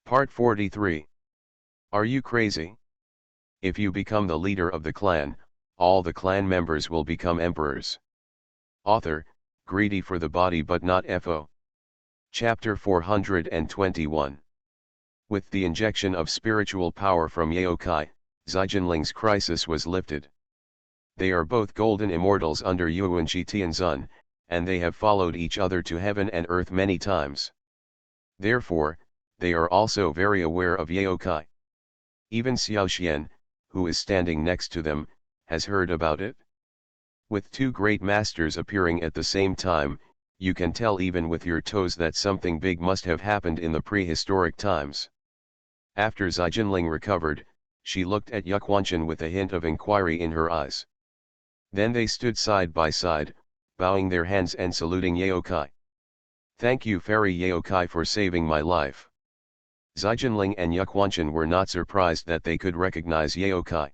Part 43. Are you crazy? If you become the leader of the clan, all the clan members will become emperors. Author, greedy for the body but not FO. Chapter 421. With the injection of spiritual power from Yaokai, Zijinling's crisis was lifted. They are both golden immortals under Yuanqi Tianzun, and they have followed each other to heaven and earth many times. Therefore, they are also very aware of Yaokai. Even Xiao Xian, who is standing next to them, has heard about it. With two great masters appearing at the same time, you can tell even with your toes that something big must have happened in the prehistoric times. After Zijinling recovered, she looked at Yuquanshan with a hint of inquiry in her eyes. Then they stood side by side, bowing their hands and saluting Yaokai. Thank you Fairy Yaokai for saving my life. Zijinling and Yuquanshan were not surprised that they could recognize Yaokai.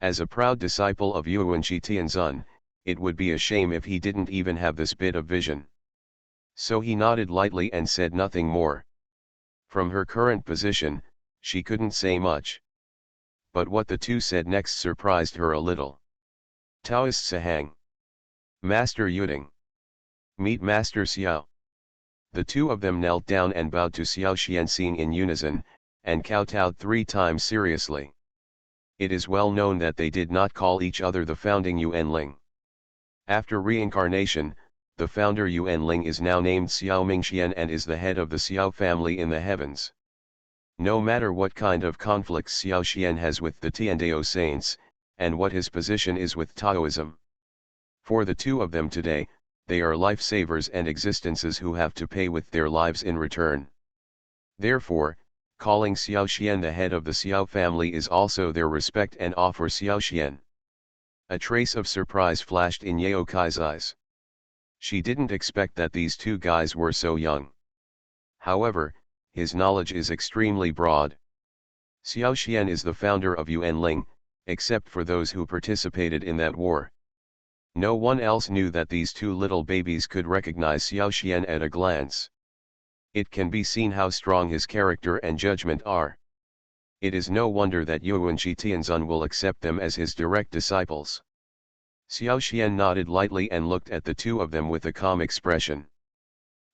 As a proud disciple of Yuanqi Tianzun, it would be a shame if he didn't even have this bit of vision. So he nodded lightly and said nothing more. From her current position, she couldn't say much. But what the two said next surprised her a little. Taoist Sahang. Master Yuding. Meet Master Xiao. The two of them knelt down and bowed to Xiao Xianxing in unison, and kowtowed 3 times seriously. It is well known that they did not call each other the founding Yuanling. After reincarnation, the founder Yuanling is now named Xiao Mingxian and is the head of the Xiao family in the heavens. No matter what kind of conflicts Xiao Xian has with the Tiandao saints, and what his position is with Taoism. For the two of them today, they are lifesavers and existences who have to pay with their lives in return. Therefore, calling Xiao Xian the head of the Xiao family is also their respect and awe for Xiao Xian. A trace of surprise flashed in Yaokai's eyes. She didn't expect that these two guys were so young. However, his knowledge is extremely broad. Xiao Xian is the founder of Yuanling, except for those who participated in that war. No one else knew that these two little babies could recognize Xiao Xian at a glance. It can be seen how strong his character and judgment are. It is no wonder that Yuanqi Tianzun will accept them as his direct disciples. Xiao Xian nodded lightly and looked at the two of them with a calm expression.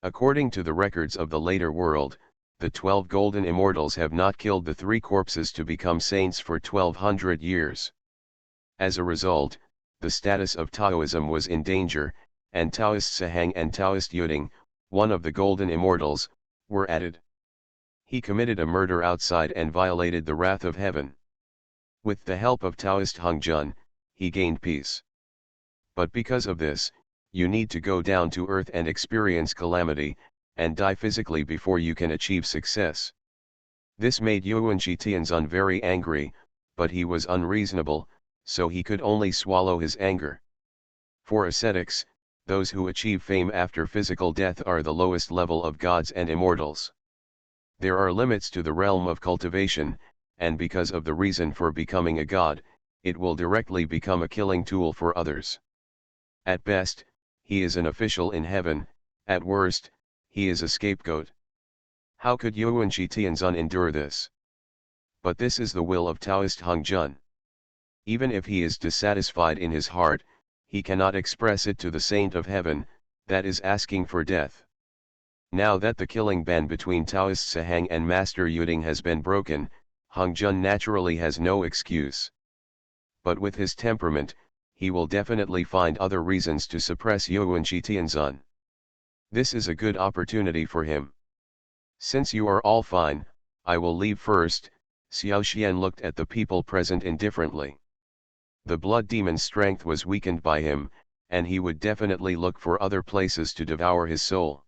According to the records of the later world, the 12 golden immortals have not killed the 3 corpses to become saints for 1200 years. As a result, the status of Taoism was in danger, and Taoist Sahang and Taoist Yuding, one of the golden immortals, were added. He committed a murder outside and violated the wrath of heaven. With the help of Taoist Hung Jun, he gained peace. But because of this, you need to go down to earth and experience calamity, and die physically before you can achieve success. This made Yuanqi Tianzun very angry, but he was unreasonable, so he could only swallow his anger. For ascetics, those who achieve fame after physical death are the lowest level of gods and immortals. There are limits to the realm of cultivation, and because of the reason for becoming a god, it will directly become a killing tool for others. At best, he is an official in heaven, at worst, he is a scapegoat. How could Yuanqi Tianzun endure this? But this is the will of Taoist Hung Jun. Even if he is dissatisfied in his heart, he cannot express it to the saint of heaven, that is asking for death. Now that the killing ban between Taoist Sahang and Master Yuding has been broken, Hung Jun naturally has no excuse. But with his temperament, he will definitely find other reasons to suppress Yuanqi Tianzun. This is a good opportunity for him. Since you are all fine, I will leave first. Xiao Xian looked at the people present indifferently. The blood demon's strength was weakened by him, and he would definitely look for other places to devour his soul.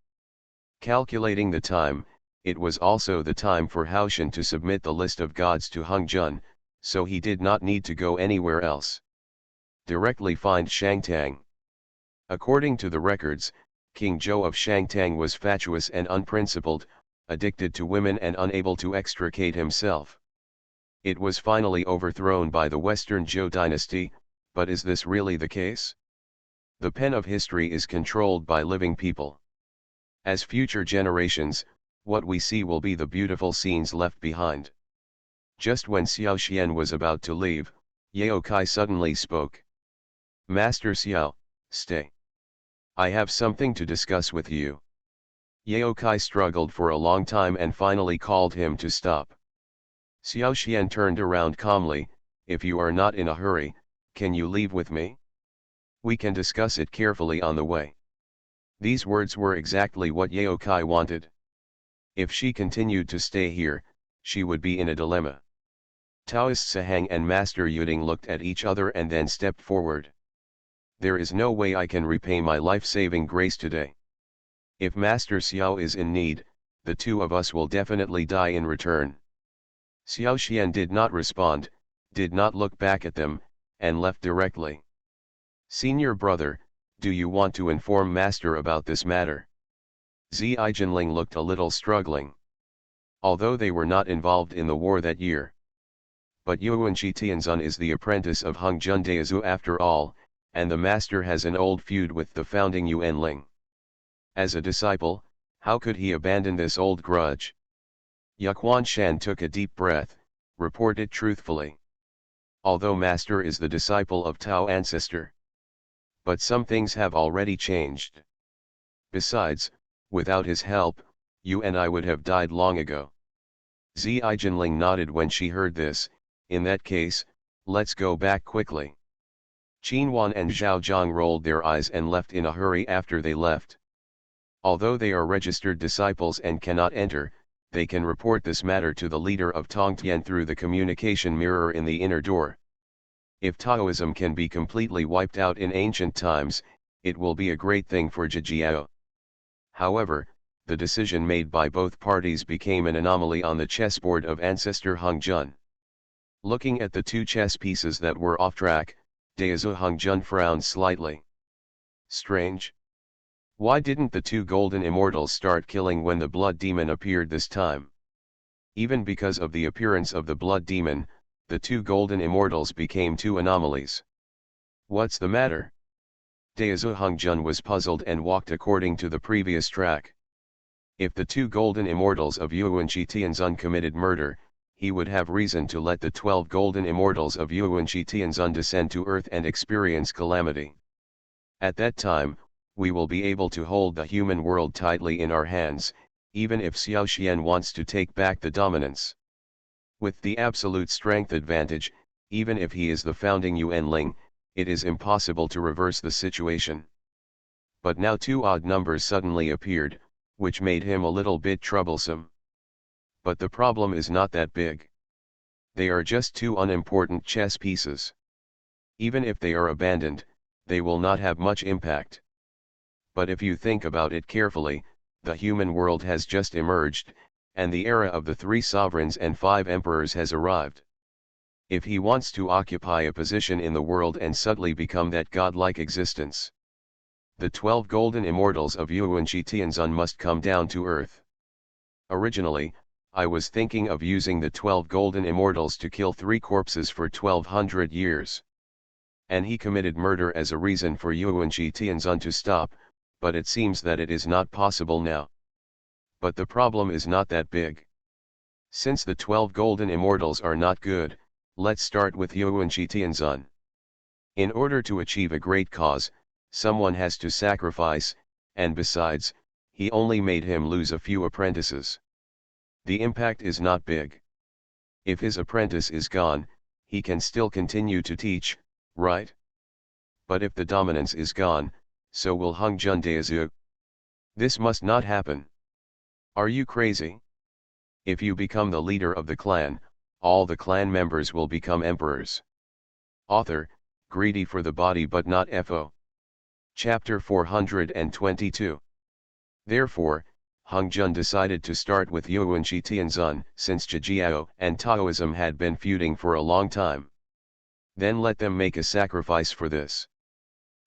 Calculating the time, it was also the time for Haoshan to submit the list of gods to Hung Jun, so he did not need to go anywhere else. Directly find Shangtang. According to the records, King Zhou of Shangtang was fatuous and unprincipled, addicted to women and unable to extricate himself. It was finally overthrown by the Western Zhou dynasty, but is this really the case? The pen of history is controlled by living people. As future generations, what we see will be the beautiful scenes left behind. Just when Xiao Xian was about to leave, Yao Kai suddenly spoke. Master Xiao, stay. I have something to discuss with you. Yao Kai struggled for a long time and finally called him to stop. Xiao Xian turned around calmly. If you are not in a hurry, can you leave with me? We can discuss it carefully on the way. These words were exactly what Yao Kai wanted. If she continued to stay here, she would be in a dilemma. Taoist Sahang and Master Yuding looked at each other and then stepped forward. There is no way I can repay my life-saving grace today. If Master Xiao is in need, the two of us will definitely die in return. Xiao Xian did not respond, did not look back at them, and left directly. Senior brother, do you want to inform Master about this matter? Zi Jinling looked a little struggling. Although they were not involved in the war that year. But Yuanqi Tianzun is the apprentice of Hung Jun Daozu after all, and the master has an old feud with the founding Yuanling. As a disciple, how could he abandon this old grudge? Yaquan Shan took a deep breath, reported truthfully. Although master is the disciple of Tao ancestor. But some things have already changed. Besides, without his help, you and I would have died long ago. Zi Jinling nodded when she heard this. In that case, let's go back quickly. Qinwan and Zhao Zhang rolled their eyes and left in a hurry after they left. Although they are registered disciples and cannot enter, they can report this matter to the leader of Tongtian through the communication mirror in the inner door. If Taoism can be completely wiped out in ancient times, it will be a great thing for Zhejiao. However, the decision made by both parties became an anomaly on the chessboard of ancestor Hung Jun. Looking at the two chess pieces that were off track, Daozu Hung Jun frowned slightly. Strange. Why didn't the two golden immortals start killing when the blood demon appeared this time? Even because of the appearance of the blood demon, the two golden immortals became two anomalies. What's the matter? Daozu Hung Jun was puzzled and walked according to the previous track. If the two golden immortals of Yuanqi Tianzun committed murder, he would have reason to let the 12 golden immortals of Yuanqi Tianzun descend to earth and experience calamity. At that time, we will be able to hold the human world tightly in our hands, even if Xiao Xian wants to take back the dominance. With the absolute strength advantage, even if he is the founding Yuanling, it is impossible to reverse the situation. But now two odd numbers suddenly appeared, which made him a little bit troublesome. But the problem is not that big. They are just two unimportant chess pieces. Even if they are abandoned, they will not have much impact. But if you think about it carefully, the human world has just emerged, and the era of the 3 sovereigns and 5 emperors has arrived. If he wants to occupy a position in the world and suddenly become that godlike existence, the 12 golden immortals of Yuanqi Tianzun must come down to earth. Originally, I was thinking of using the 12 golden immortals to kill 3 corpses for 1200 years. And he committed murder as a reason for Yuanqi Tianzun to stop, but it seems that it is not possible now. But the problem is not that big. Since the 12 golden immortals are not good, let's start with Yuanqi Tianzun. In order to achieve a great cause, someone has to sacrifice, and besides, he only made him lose a few apprentices. The impact is not big. If his apprentice is gone, he can still continue to teach, right? But if the dominance is gone, so will Hung Jun Daozu. This must not happen. Are you crazy? If you become the leader of the clan, all the clan members will become emperors. Author, greedy for the body but not FO. Chapter 422. Therefore, Hung Jun decided to start with Yuanqi Tianzun, since Zhejiao and Taoism had been feuding for a long time. Then let them make a sacrifice for this.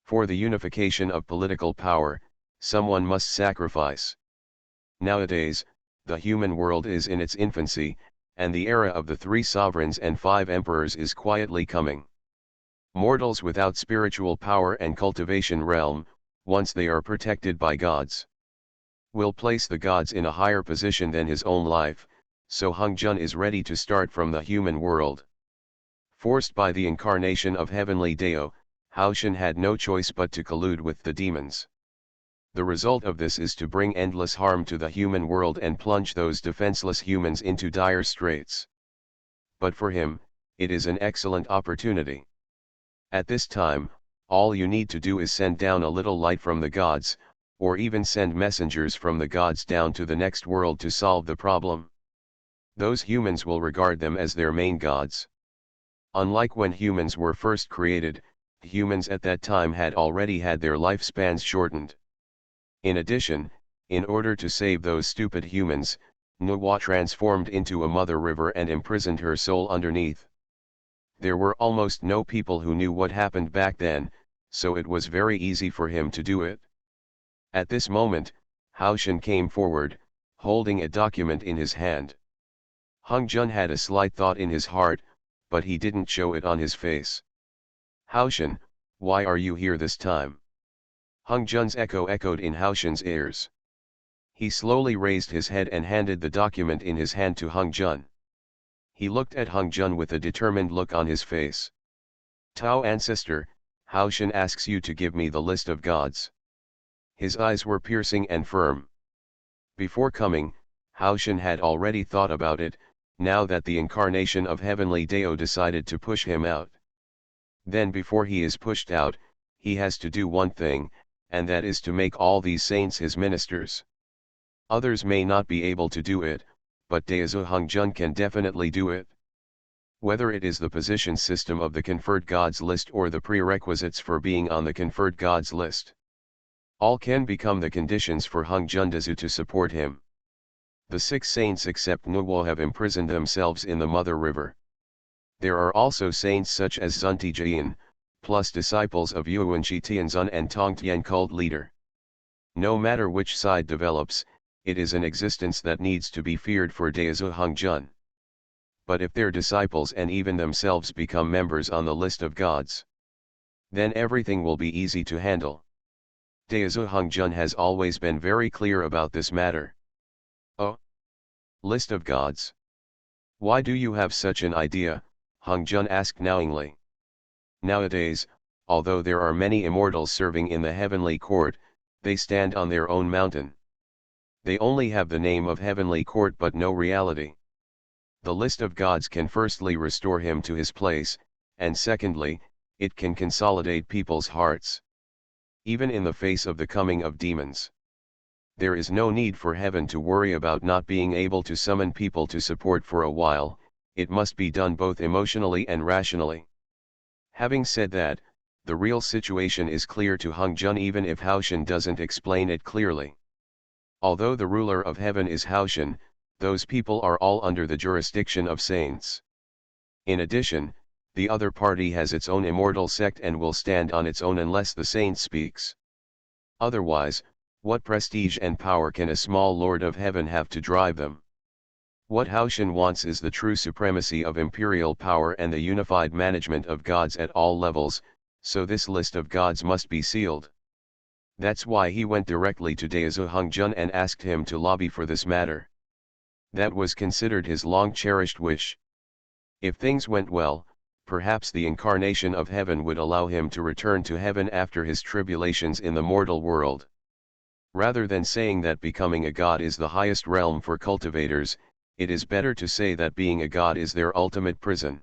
For the unification of political power, someone must sacrifice. Nowadays, the human world is in its infancy, and the era of the 3 sovereigns and 5 emperors is quietly coming. Mortals without spiritual power and cultivation realm, once they are protected by gods. will place the gods in a higher position than his own life, so Hung Jun is ready to start from the human world. Forced by the incarnation of heavenly Dao, Hao Shen had no choice but to collude with the demons. The result of this is to bring endless harm to the human world and plunge those defenseless humans into dire straits. But for him, it is an excellent opportunity. At this time, all you need to do is send down a little light from the gods, or even send messengers from the gods down to the next world to solve the problem. Those humans will regard them as their main gods. Unlike when humans were first created, humans at that time had already had their lifespans shortened. In addition, in order to save those stupid humans, Nuwa transformed into a mother river and imprisoned her soul underneath. There were almost no people who knew what happened back then, so it was very easy for him to do it. At this moment, Hao Shen came forward, holding a document in his hand. Hung Jun had a slight thought in his heart, but he didn't show it on his face. Hao Shen, why are you here this time? Hung Jun's echo echoed in Hao Shen's ears. He slowly raised his head and handed the document in his hand to Hung Jun. He looked at Hung Jun with a determined look on his face. Tao ancestor, Hao Shen asks you to give me the list of gods. His eyes were piercing and firm. Before coming, Hao Shen had already thought about it, now that the incarnation of heavenly Dao decided to push him out. Then before he is pushed out, he has to do one thing, and that is to make all these saints his ministers. Others may not be able to do it, but Daezu Hung Jun can definitely do it. Whether it is the position system of the conferred gods list or the prerequisites for being on the conferred gods list, all can become the conditions for Hung Jun Daezu to support him. The 6 saints except Nuwo have imprisoned themselves in the Mother River. There are also saints such as Zunti Jian, plus disciples of Yuanqi Tianzun and Tongtian cult leader. No matter which side develops, it is an existence that needs to be feared for Daezu Hung Jun. But if their disciples and even themselves become members on the list of gods, then everything will be easy to handle. Daezu Hung Jun has always been very clear about this matter. Oh, list of gods. Why do you have such an idea? Hung Jun asked knowingly. Nowadays, although there are many immortals serving in the heavenly court, they stand on their own mountain. They only have the name of heavenly court but no reality. The list of gods can firstly restore him to his place, and secondly, it can consolidate people's hearts. Even in the face of the coming of demons, there is no need for heaven to worry about not being able to summon people to support for a while. It must be done both emotionally and rationally. Having said that, the real situation is clear to Hung Jun even if Hao Shen doesn't explain it clearly. Although the ruler of heaven is Hao Shen, those people are all under the jurisdiction of saints. In addition, the other party has its own immortal sect and will stand on its own unless the saint speaks. Otherwise, what prestige and power can a small lord of heaven have to drive them? What Hao Shen wants is the true supremacy of imperial power and the unified management of gods at all levels, so this list of gods must be sealed. That's why he went directly to Daezu Hung Jun and asked him to lobby for this matter. That was considered his long-cherished wish. If things went well, perhaps the incarnation of heaven would allow him to return to heaven after his tribulations in the mortal world. Rather than saying that becoming a god is the highest realm for cultivators, it is better to say that being a god is their ultimate prison.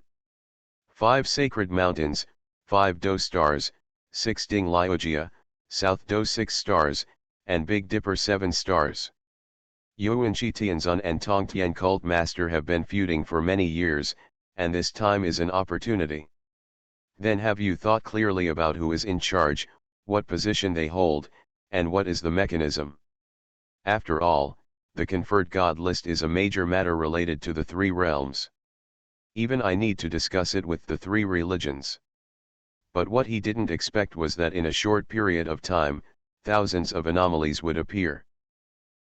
5 sacred mountains, 5 Do stars, 6 Ding Liujia, South Do 6 stars, and Big Dipper 7 stars. Yuanqi Tianzun and Tongtian cult master have been feuding for many years, and this time is an opportunity. Then have you thought clearly about who is in charge, what position they hold, and what is the mechanism? After all, the conferred god list is a major matter related to the 3 realms. Even I need to discuss it with the 3 religions. But what he didn't expect was that in a short period of time, thousands of anomalies would appear.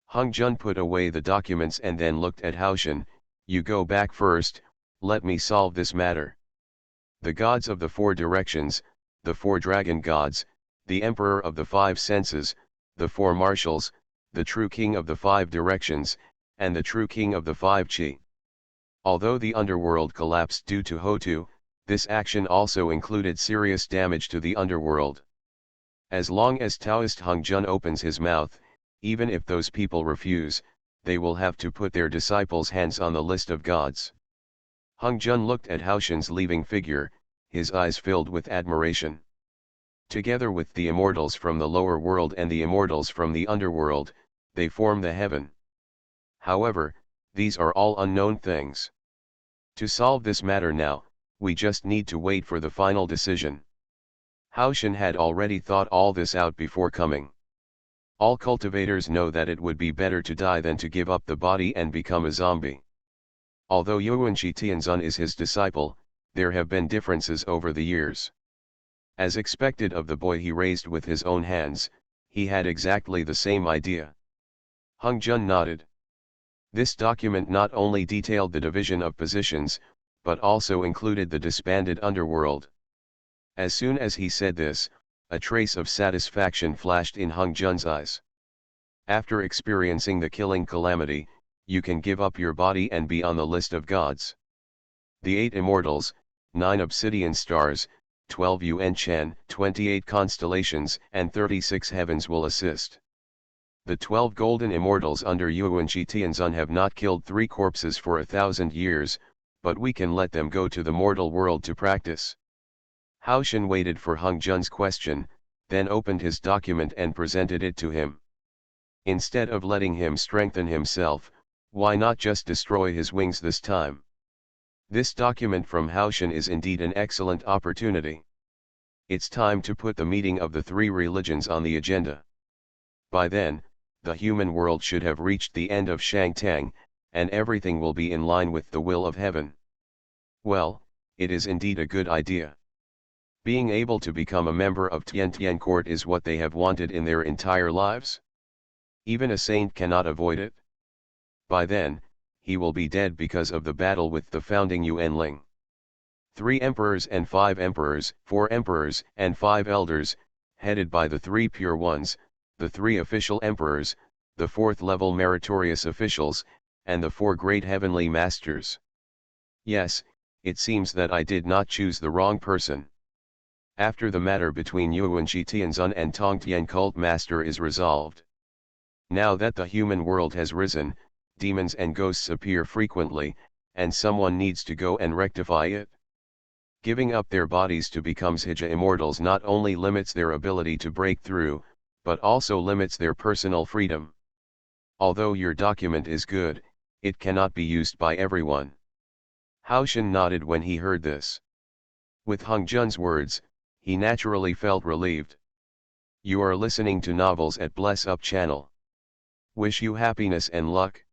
Hung Jun put away the documents and then looked at Hao Shen. You go back first, let me solve this matter. The gods of the 4 directions, the 4 dragon gods, the emperor of the 5 senses, the 4 marshals, the true king of the five directions, and the true king of the five chi. Although the underworld collapsed due to Hotu, this action also included serious damage to the underworld. As long as Taoist Hung Jun opens his mouth, even if those people refuse, they will have to put their disciples' hands on the list of gods. Hung Jun looked at Haoshan's leaving figure, his eyes filled with admiration. Together with the immortals from the lower world and the immortals from the underworld, they form the heaven. However, these are all unknown things. To solve this matter now, we just need to wait for the final decision. Haoshan had already thought all this out before coming. All cultivators know that it would be better to die than to give up the body and become a zombie. Although Yuanqi Tianzun is his disciple, there have been differences over the years. As expected of the boy he raised with his own hands, he had exactly the same idea. Hung Jun nodded. This document not only detailed the division of positions, but also included the disbanded underworld. As soon as he said this, a trace of satisfaction flashed in Hung Jun's eyes. After experiencing the killing calamity, you can give up your body and be on the list of gods. The 8 immortals, 9 obsidian stars, 12 Yuan Chen, 28 constellations and 36 heavens will assist. The 12 golden immortals under Yuanqi Tianzun have not killed 3 corpses for 1,000 years, but we can let them go to the mortal world to practice. Haoshan waited for Hung Jun's question, then opened his document and presented it to him. Instead of letting him strengthen himself, why not just destroy his wings this time? This document from Haoshan is indeed an excellent opportunity. It's time to put the meeting of the 3 religions on the agenda. By then, the human world should have reached the end of Shangtang, and everything will be in line with the will of heaven. Well, it is indeed a good idea. Being able to become a member of Tiantian court is what they have wanted in their entire lives. Even a saint cannot avoid it. By then, he will be dead because of the battle with the founding Yuanling. 3 emperors and 5 emperors, 4 emperors and 5 elders, headed by the 3 pure ones, the 3 official emperors, the 4th level meritorious officials, and the 4 great heavenly masters. Yes, it seems that I did not choose the wrong person. After the matter between Yuanqi Tianzun and Tongtian cult master is resolved. Now that the human world has risen, demons and ghosts appear frequently, and someone needs to go and rectify it. Giving up their bodies to become Hija immortals not only limits their ability to break through, but also limits their personal freedom. Although your document is good, it cannot be used by everyone. Haoshan nodded when he heard this. With Hung Jun's words, he naturally felt relieved. You are listening to Novels at Bless Up channel. Wish you happiness and luck.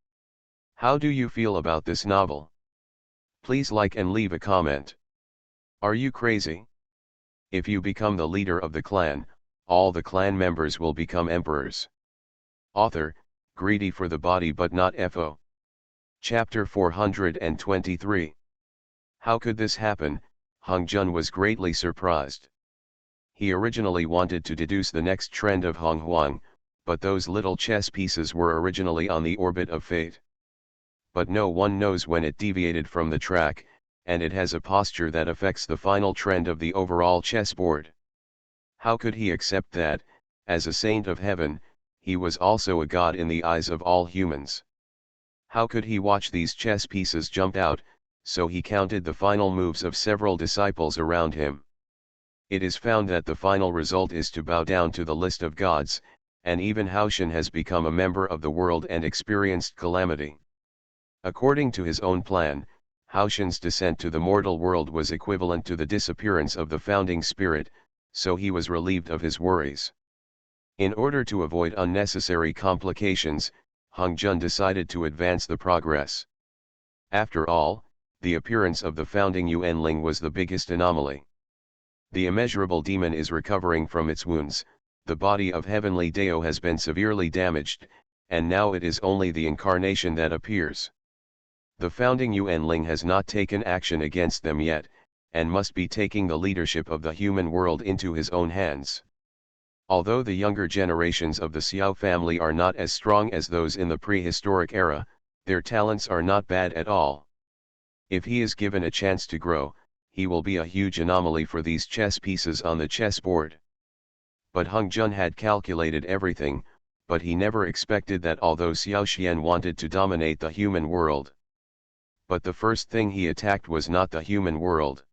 How do you feel about this novel? Please like and leave a comment. Are you crazy? If you become the leader of the clan, all the clan members will become emperors. Author, greedy for the body but not FO. Chapter 423. How could this happen? Hung Jun was greatly surprised. He originally wanted to deduce the next trend of Hong Huang, but those little chess pieces were originally on the orbit of fate. But no one knows when it deviated from the track, and it has a posture that affects the final trend of the overall chessboard. How could he accept that, as a saint of heaven, he was also a god in the eyes of all humans? How could he watch these chess pieces jump out? So he counted the final moves of several disciples around him. It is found that the final result is to bow down to the list of gods, and even Haoshan has become a member of the world and experienced calamity. According to his own plan, Haoshan's descent to the mortal world was equivalent to the disappearance of the founding spirit, so he was relieved of his worries. In order to avoid unnecessary complications, Hung Jun decided to advance the progress. After all, the appearance of the founding Yuanling was the biggest anomaly. The immeasurable demon is recovering from its wounds, the body of heavenly Dao has been severely damaged, and now it is only the incarnation that appears. The founding Yuanling has not taken action against them yet, and must be taking the leadership of the human world into his own hands. Although the younger generations of the Xiao family are not as strong as those in the prehistoric era, their talents are not bad at all. If he is given a chance to grow, he will be a huge anomaly for these chess pieces on the chessboard. But Hung Jun had calculated everything, but he never expected that although Xiao Xian wanted to dominate the human world. But the first thing he attacked was not the human world.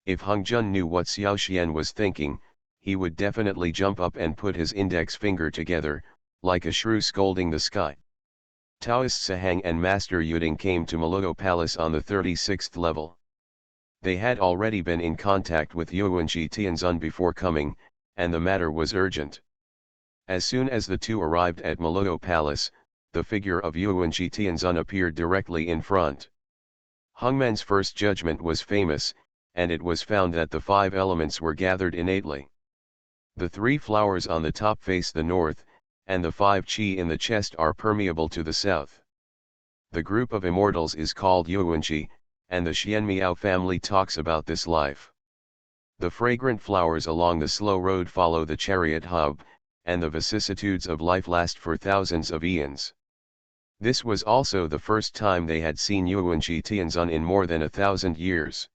If Hung Jun knew what Xiao Xian was thinking, he would definitely jump up and put his index finger together, like a shrew scolding the sky. Taoist Sahang and Master Yuding came to Maluo Palace on the 36th level. They had already been in contact with Yuanji Tianzun before coming, and the matter was urgent. As soon as the two arrived at Maluo Palace, the figure of Yuanji Tianzun appeared directly in front. Hungman's first judgment was famous, and it was found that the 5 elements were gathered innately. The 3 flowers on the top face the north, and the 5 qi in the chest are permeable to the south. The group of immortals is called Yuanji, and the Xianmiao family talks about this life. The fragrant flowers along the slow road follow the chariot hub, and the vicissitudes of life last for thousands of eons. This was also the first time they had seen Yuanji Tianzun in more than 1,000 years.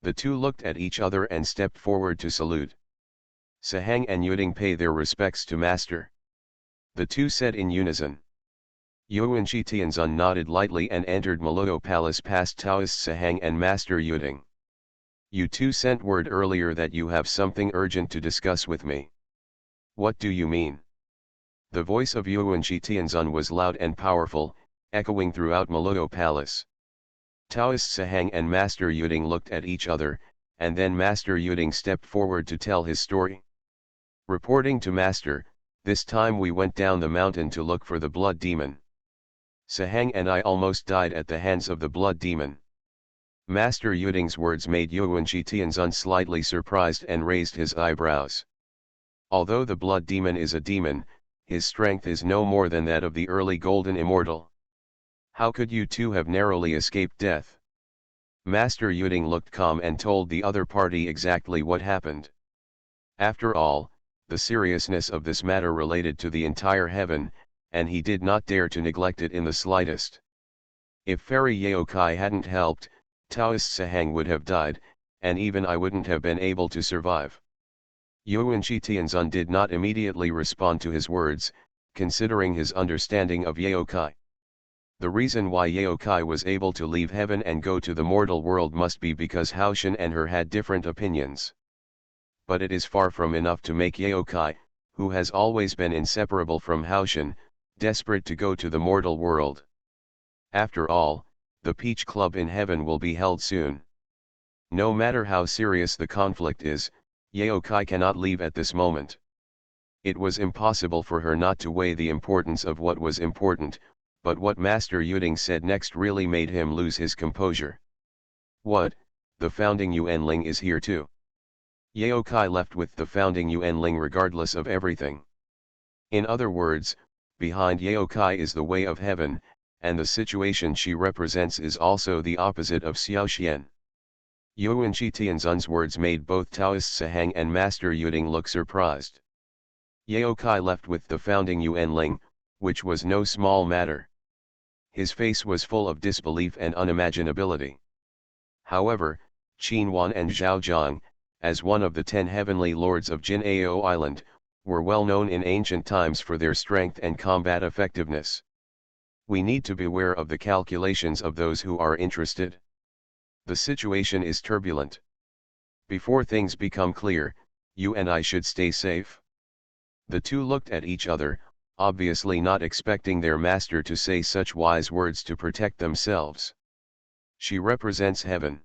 The two looked at each other and stepped forward to salute. Sahang and Yuding pay their respects to master. The two said in unison. Yuanji Tianzun nodded lightly and entered Maluo Palace past Taoist Sahang and Master Yuding. You two sent word earlier that you have something urgent to discuss with me. What do you mean? The voice of Yuanji Tianzun was loud and powerful, echoing throughout Maluo Palace. Taoist Sahang and Master Yuding looked at each other, and then Master Yuding stepped forward to tell his story. Reporting to Master, this time we went down the mountain to look for the blood demon. Sahang and I almost died at the hands of the blood demon. Master Yuding's words made Yuanji Tianzun slightly surprised and raised his eyebrows. Although the blood demon is a demon, his strength is no more than that of the early golden immortal. How could you two have narrowly escaped death? Master Yuding looked calm and told the other party exactly what happened. After all, the seriousness of this matter related to the entire heaven, and he did not dare to neglect it in the slightest. If Fairy Yaokai hadn't helped, Taoist Sahang would have died, and even I wouldn't have been able to survive. Yuanji Tianzun did not immediately respond to his words, considering his understanding of Yaokai. The reason why Yaokai was able to leave heaven and go to the mortal world must be because Haoshan and her had different opinions. But it is far from enough to make Yaokai, who has always been inseparable from Haoshan, desperate to go to the mortal world. After all, the Peach Club in heaven will be held soon. No matter how serious the conflict is, Yaokai cannot leave at this moment. It was impossible for her not to weigh the importance of what was important, but what Master Yuding said next really made him lose his composure. What, the founding Yuanling is here too? Yaokai left with the founding Yuanling regardless of everything. In other words, behind Yaokai is the way of heaven, and the situation she represents is also the opposite of Xiaoxian. Yuanji Tianzun's words made both Taoist Sahang and Master Yuding look surprised. Yaokai left with the founding Yuanling, which was no small matter. His face was full of disbelief and unimaginability. However, Qin Wan and Zhao Zhang, as one of the 10 heavenly lords of Jinao Island, were well known in ancient times for their strength and combat effectiveness. We need to beware of the calculations of those who are interested. The situation is turbulent. Before things become clear, you and I should stay safe. The two looked at each other, obviously not expecting their master to say such wise words to protect themselves. She represents heaven.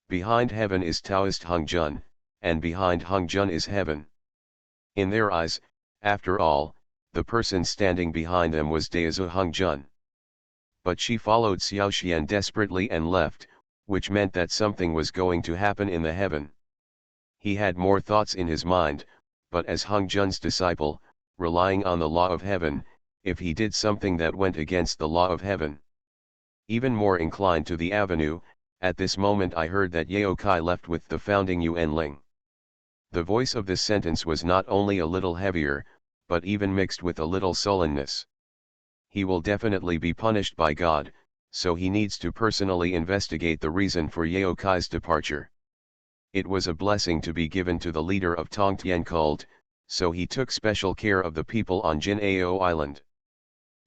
Behind heaven is Taoist Hung Jun, and behind Hung Jun is heaven. In their eyes, after all, the person standing behind them was Daozu Hung Jun. But she followed Xiaoxian desperately and left, which meant that something was going to happen in the heaven. He had more thoughts in his mind, but as Hung Jun's disciple, relying on the law of heaven, if he did something that went against the law of heaven. Even more inclined to the avenue, at this moment I heard that Yaokai left with the founding Yuanling. The voice of this sentence was not only a little heavier, but even mixed with a little sullenness. He will definitely be punished by God, so he needs to personally investigate the reason for Yao Kai's departure. It was a blessing to be given to the leader of Tongtian cult, so he took special care of the people on Jinao Island.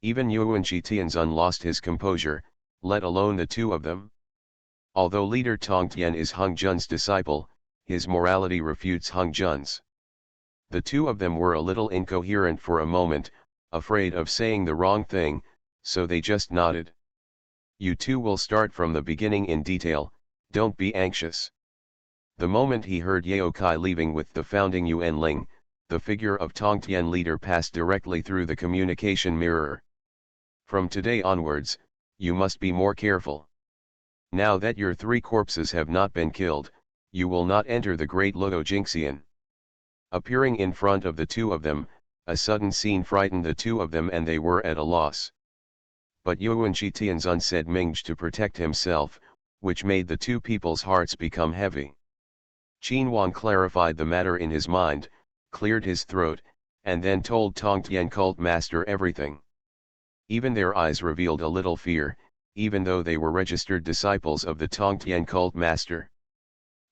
Even Yuanqi Tianzun lost his composure, let alone the two of them. Although leader Tongtian is Hung Jun's disciple, his morality refutes Hung Jun's. The two of them were a little incoherent for a moment, afraid of saying the wrong thing, so they just nodded. You two will start from the beginning in detail, don't be anxious. The moment he heard Yao Kai leaving with the founding Yuan Ling, the figure of Tongtian leader passed directly through the communication mirror. From today onwards, you must be more careful. Now that your three corpses have not been killed, you will not enter the great Luo Jingxian. Appearing in front of the two of them, a sudden scene frightened the two of them and they were at a loss. But Yuanqi Tianzun said Mingge to protect himself, which made the two people's hearts become heavy. Qin Wan clarified the matter in his mind, cleared his throat, and then told Tongtian cult master everything. Even their eyes revealed a little fear, even though they were registered disciples of the Tongtian cult master.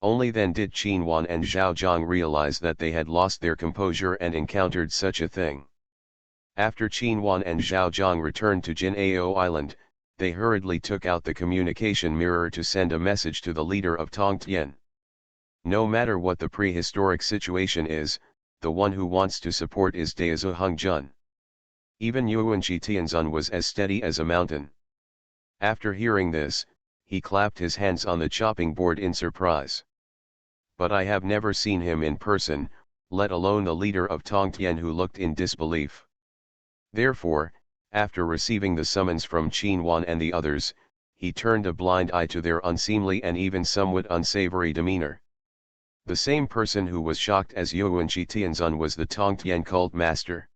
Only then did Qin Wan and Zhao Zhang realize that they had lost their composure and encountered such a thing. After Qin Wan and Zhao Zhang returned to Jinao Island, they hurriedly took out the communication mirror to send a message to the leader of Tongtian. No matter what the prehistoric situation is, the one who wants to support is Daozu Hung Jun. Even Yuanqi Tianzun was as steady as a mountain. After hearing this, he clapped his hands on the chopping board in surprise. But I have never seen him in person, let alone the leader of Tongtian who looked in disbelief. Therefore, after receiving the summons from Qin Wan and the others, he turned a blind eye to their unseemly and even somewhat unsavory demeanor. The same person who was shocked as Yuanqi Tianzun was the Tongtian cult master.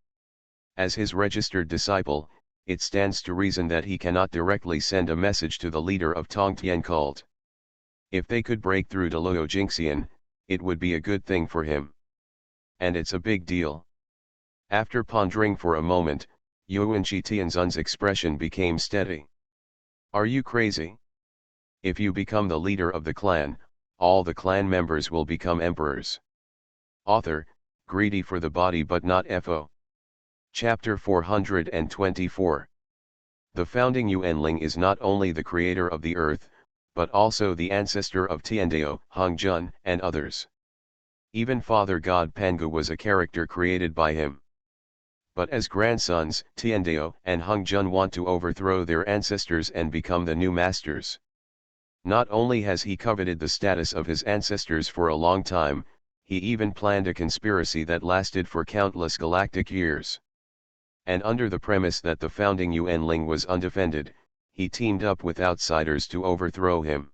As his registered disciple, it stands to reason that he cannot directly send a message to the leader of Tongtian cult. If they could break through to Luo Jingxian, it would be a good thing for him. And it's a big deal. After pondering for a moment, Yuanqi Tianzun's expression became steady. Are you crazy? If you become the leader of the clan, all the clan members will become emperors. Author, greedy for the body but not FO. Chapter 424. The founding Yuanling is not only the creator of the earth, but also the ancestor of Tiandao, Hung Jun, and others. Even Father God Pangu was a character created by him. But as grandsons, Tiandao and Hung Jun want to overthrow their ancestors and become the new masters. Not only has he coveted the status of his ancestors for a long time, he even planned a conspiracy that lasted for countless galactic years. And under the premise that the founding Yuanling was undefended, he teamed up with outsiders to overthrow him.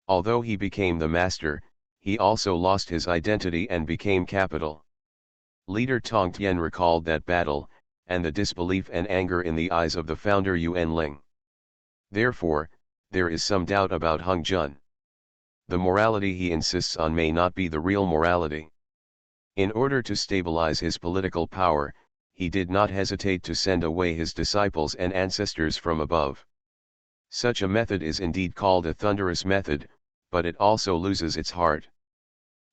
Although he became the master, he also lost his identity and became capital. Leader Tongtian recalled that battle, and the disbelief and anger in the eyes of the founder Yuanling. Therefore, there is some doubt about Hung Jun. The morality he insists on may not be the real morality. In order to stabilize his political power, he did not hesitate to send away his disciples and ancestors from above. Such a method is indeed called a thunderous method, but it also loses its heart.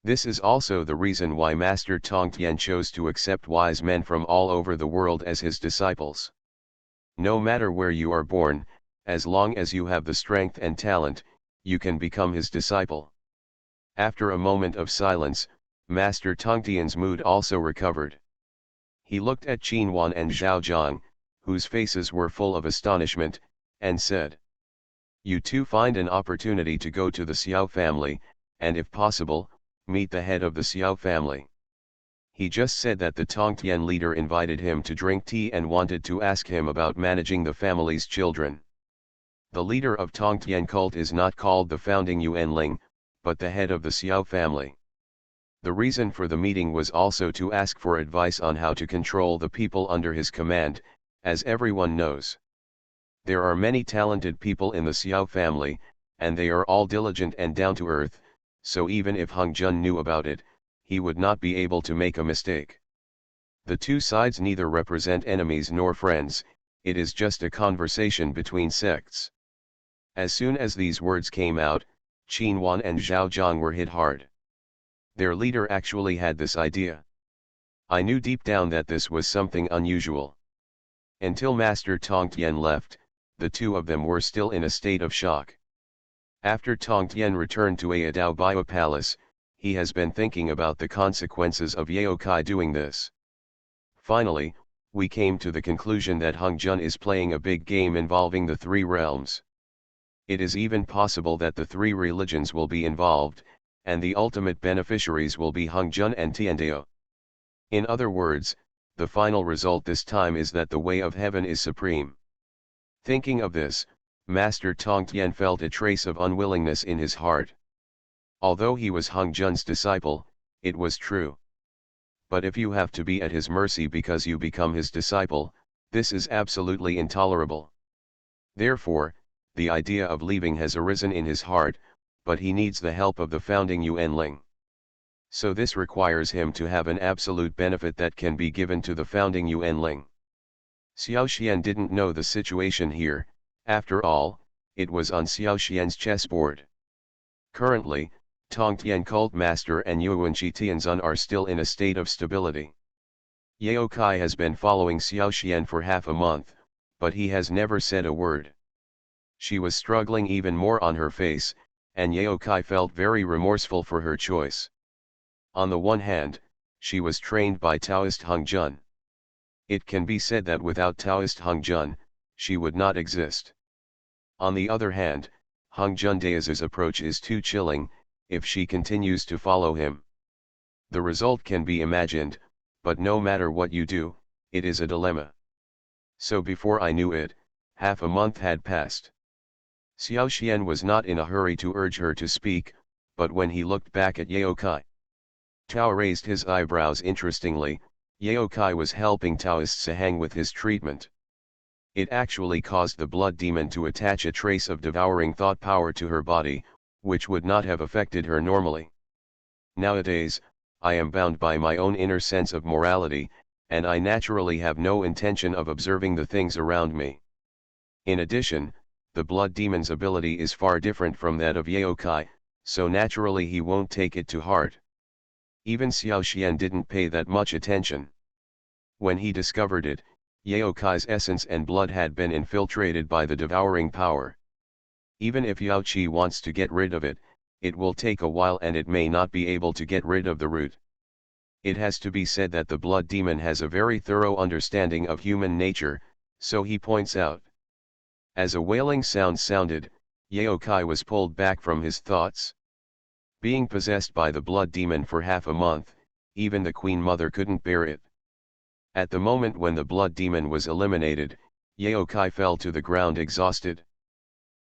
This is also the reason why Master Tongtian chose to accept wise men from all over the world as his disciples. No matter where you are born, as long as you have the strength and talent, you can become his disciple. After a moment of silence, Master Tongtian's mood also recovered. He looked at Qin Wan and Zhao Zhang, whose faces were full of astonishment, and said, "You two find an opportunity to go to the Xiao family, and if possible, meet the head of the Xiao family." He just said that the Tongtian leader invited him to drink tea and wanted to ask him about managing the family's children. The leader of Tongtian cult is not called the founding Yuanling, but the head of the Xiao family. The reason for the meeting was also to ask for advice on how to control the people under his command, as everyone knows. There are many talented people in the Xiao family, and they are all diligent and down to earth, so even if Hung Jun knew about it, he would not be able to make a mistake. The two sides neither represent enemies nor friends, it is just a conversation between sects. As soon as these words came out, Qin Wan and Zhao Zhang were hit hard. Their leader actually had this idea. I knew deep down that this was something unusual. Until Master Tongtian left, the two of them were still in a state of shock. After Tongtian returned to Ayadao Bio Palace, he has been thinking about the consequences of Yaokai doing this. Finally, we came to the conclusion that Hung Jun is playing a big game involving the three realms. It is even possible that the three religions will be involved, and the ultimate beneficiaries will be Hung Jun and Tiandao. In other words, the final result this time is that the way of heaven is supreme. Thinking of this, Master Tongtian felt a trace of unwillingness in his heart. Although he was Hung Jun's disciple, it was true. But if you have to be at his mercy because you become his disciple, this is absolutely intolerable. Therefore, the idea of leaving has arisen in his heart, but he needs the help of the founding Yuanling. So this requires him to have an absolute benefit that can be given to the founding Yuanling. Xiao Xian didn't know the situation here, after all, it was on Xiao Xian's chessboard. Currently, Tongtian Cult Master and Yuanqi Tianzun are still in a state of stability. Yaokai has been following Xiao Xian for half a month, but he has never said a word. She was struggling even more on her face, and Yaokai felt very remorseful for her choice. On the one hand, she was trained by Taoist Hung Jun. It can be said that without Taoist Hung Jun, she would not exist. On the other hand, Hung Jun Dae's approach is too chilling, if she continues to follow him. The result can be imagined, but no matter what you do, it is a dilemma. So before I knew it, half a month had passed. Xiao Xian was not in a hurry to urge her to speak, but when he looked back at Yaokai, Tao raised his eyebrows interestingly. Yaokai was helping Taoist Sahang with his treatment. It actually caused the blood demon to attach a trace of devouring thought power to her body, which would not have affected her normally. Nowadays, I am bound by my own inner sense of morality, and I naturally have no intention of observing the things around me. In addition, the blood demon's ability is far different from that of Yaokai, so naturally he won't take it to heart. Even Xiao Xian didn't pay that much attention. When he discovered it, Yaokai's essence and blood had been infiltrated by the devouring power. Even if Yao Qi wants to get rid of it, it will take a while and it may not be able to get rid of the root. It has to be said that the blood demon has a very thorough understanding of human nature, so he points out. As a wailing sound sounded, Yaokai was pulled back from his thoughts. Being possessed by the blood demon for half a month, even the Queen Mother couldn't bear it. At the moment when the blood demon was eliminated, Yaokai fell to the ground exhausted.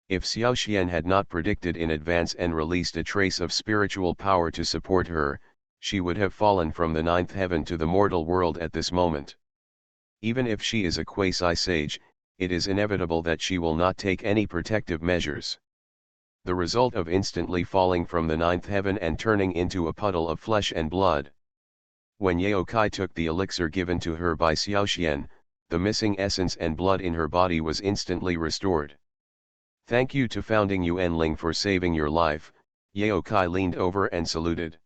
If Xiao Xian had not predicted in advance and released a trace of spiritual power to support her, she would have fallen from the ninth heaven to the mortal world at this moment. Even if she is a quasi-sage, it is inevitable that she will not take any protective measures. The result of instantly falling from the ninth heaven and turning into a puddle of flesh and blood. When Yaokai took the elixir given to her by Xiao Xian, the missing essence and blood in her body was instantly restored. Thank you to founding Yuanling for saving your life, Yaokai leaned over and saluted.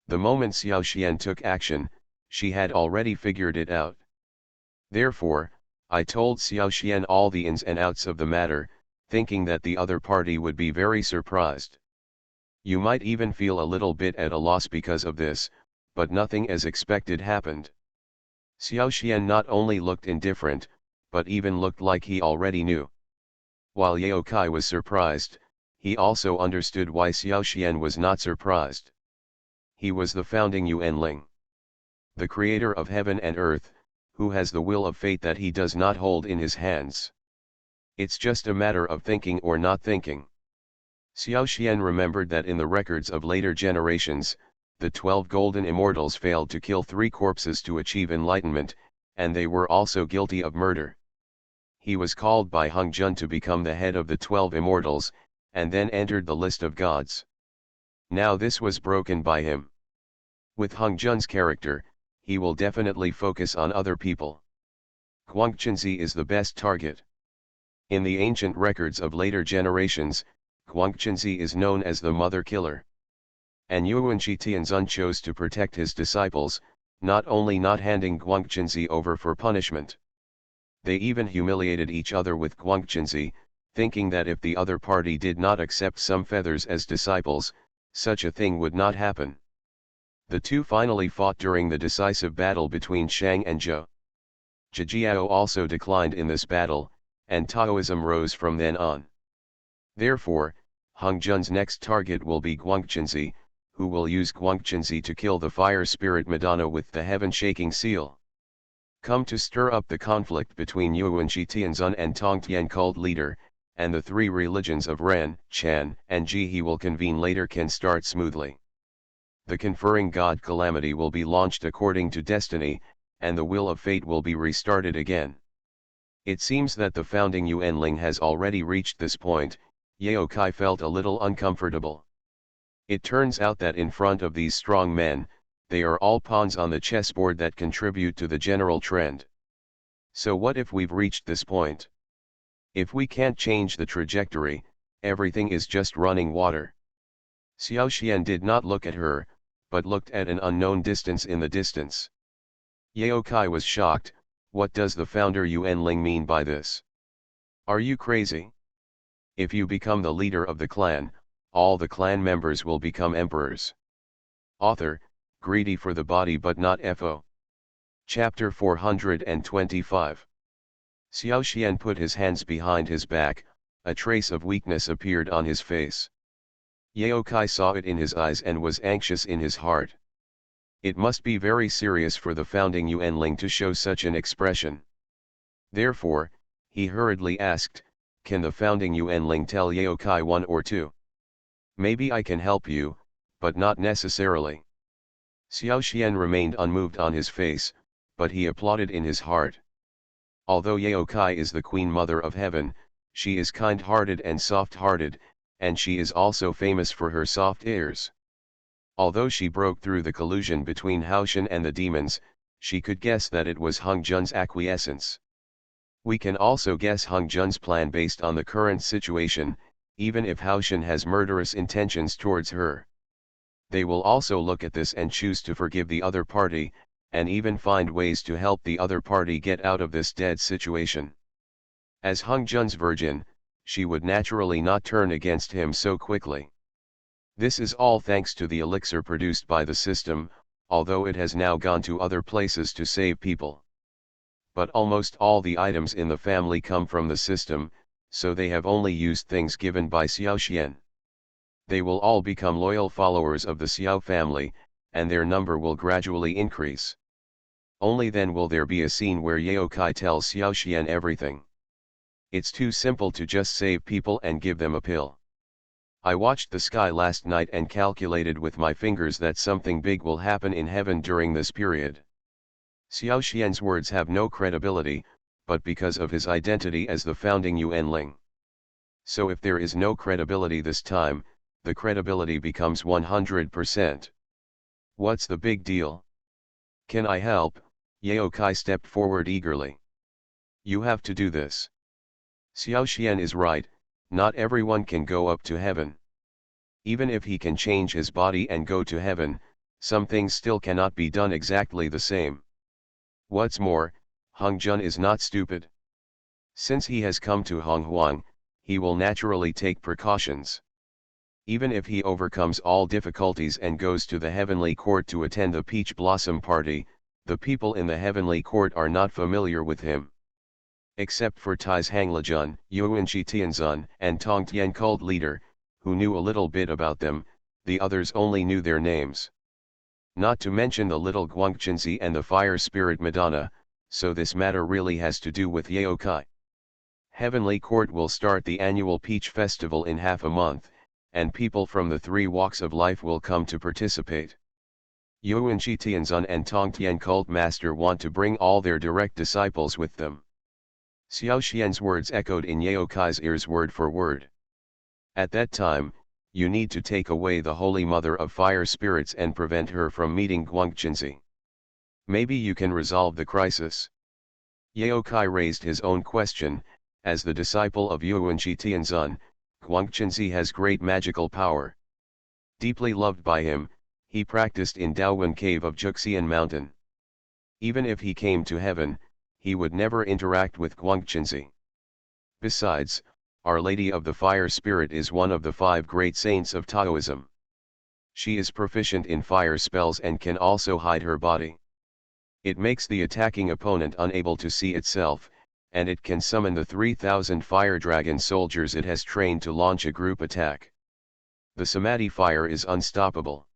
The moment Xiao Xian took action, she had already figured it out. Therefore, I told Xiao Xian all the ins and outs of the matter, thinking that the other party would be very surprised. You might even feel a little bit at a loss because of this, but nothing as expected happened. Xiao Xian not only looked indifferent, but even looked like he already knew. While Yaokai was surprised, he also understood why Xiao Xian was not surprised. He was the founding Yuanling, the creator of heaven and earth, who has the will of fate that he does not hold in his hands. It's just a matter of thinking or not thinking. Xiao Xian remembered that in the records of later generations, the 12 golden immortals failed to kill 3 corpses to achieve enlightenment, and they were also guilty of murder. He was called by Hung Jun to become the head of the 12 immortals, and then entered the list of gods. Now this was broken by him. With Hung Jun's character, he will definitely focus on other people. Guangquanzi is the best target. In the ancient records of later generations, Guangquanzi is known as the mother killer. And Yuanqi Tianzun chose to protect his disciples, not only not handing Guangquanzi over for punishment. They even humiliated each other with Guangquanzi, thinking that if the other party did not accept some feathers as disciples, such a thing would not happen. The two finally fought during the decisive battle between Shang and Zhou. Zhejiao also declined in this battle, and Taoism rose from then on. Therefore, Hung Jun's next target will be Guangquanzi, who will use Guangquanzi to kill the fire spirit Madonna with the heaven-shaking seal. Come to stir up the conflict between Yuanqi Tianzun and Tongtian cult leader, and the three religions of Ren, Chan, and Ji he will convene later can start smoothly. The conferring God calamity will be launched according to destiny, and the wheel of fate will be restarted again. It seems that the founding Yuanling has already reached this point. Yao Kai felt a little uncomfortable. It turns out that in front of these strong men, they are all pawns on the chessboard that contribute to the general trend. So what if we've reached this point? If we can't change the trajectory, everything is just running water. Xiao Xian did not look at her, but looked at an unknown distance in the distance. Yao Kai was shocked. What does the founder Yuanling mean by this? Are you crazy? If you become the leader of the clan, all the clan members will become emperors. Author, greedy for the body but not FO. Chapter 425. Xiao Xian put his hands behind his back, a trace of weakness appeared on his face. Yao Kai saw it in his eyes and was anxious in his heart. It must be very serious for the founding Yuanling to show such an expression. Therefore, he hurriedly asked, "Can the founding Yuanling tell Yao Kai one or two? Maybe I can help you, but not necessarily." Xiao Xian remained unmoved on his face, but he applauded in his heart. Although Yao Kai is the Queen Mother of Heaven, she is kind-hearted and soft-hearted, and she is also famous for her soft airs. Although she broke through the collusion between Haoshan and the demons, she could guess that it was Hung Jun's acquiescence. We can also guess Hung Jun's plan based on the current situation, even if Haoshan has murderous intentions towards her. They will also look at this and choose to forgive the other party, and even find ways to help the other party get out of this dead situation. As Hung Jun's virgin, she would naturally not turn against him so quickly. This is all thanks to the elixir produced by the system, although it has now gone to other places to save people. But almost all the items in the family come from the system, so they have only used things given by Xiao Xian. They will all become loyal followers of the Xiao family, and their number will gradually increase. Only then will there be a scene where Yao Kai tells Xiao Xian everything. It's too simple to just save people and give them a pill. I watched the sky last night and calculated with my fingers that something big will happen in heaven during this period. Xiao Xian's words have no credibility, but because of his identity as the founding Yuanling. So if there is no credibility this time, the credibility becomes 100%. What's the big deal? Can I help? Yao Kai stepped forward eagerly. You have to do this. Xiao Xian is right, not everyone can go up to heaven. Even if he can change his body and go to heaven, some things still cannot be done exactly the same. What's more, Hung Jun is not stupid. Since he has come to Hong Huang, he will naturally take precautions. Even if he overcomes all difficulties and goes to the heavenly court to attend the peach blossom party, the people in the heavenly court are not familiar with him. Except for Tai's Hanglejun, Yuanqi Tianzun, and Tongtian cult leader, who knew a little bit about them, the others only knew their names. Not to mention the little Guangquanzi and the fire spirit Madonna, so this matter really has to do with Yao Kai. Heavenly Court will start the annual Peach Festival in half a month, and people from the three walks of life will come to participate. Yuanqi Tianzun and Tongtian cult master want to bring all their direct disciples with them. Xiao Xian's words echoed in Yao Kai's ears word for word. At that time, you need to take away the Holy Mother of Fire Spirits and prevent her from meeting Guangxinzi. Maybe you can resolve the crisis. Yao Kai raised his own question. As the disciple of Yuanqi Tianzun, Guangxinzi has great magical power. Deeply loved by him, he practiced in Daowen Cave of Juxian Mountain. Even if he came to heaven, he would never interact with Guangxinzi. Besides, Our Lady of the Fire Spirit is one of the 5 great saints of Taoism. She is proficient in fire spells and can also hide her body. It makes the attacking opponent unable to see itself, and it can summon the 3,000 fire dragon soldiers it has trained to launch a group attack. The Samadhi fire is unstoppable.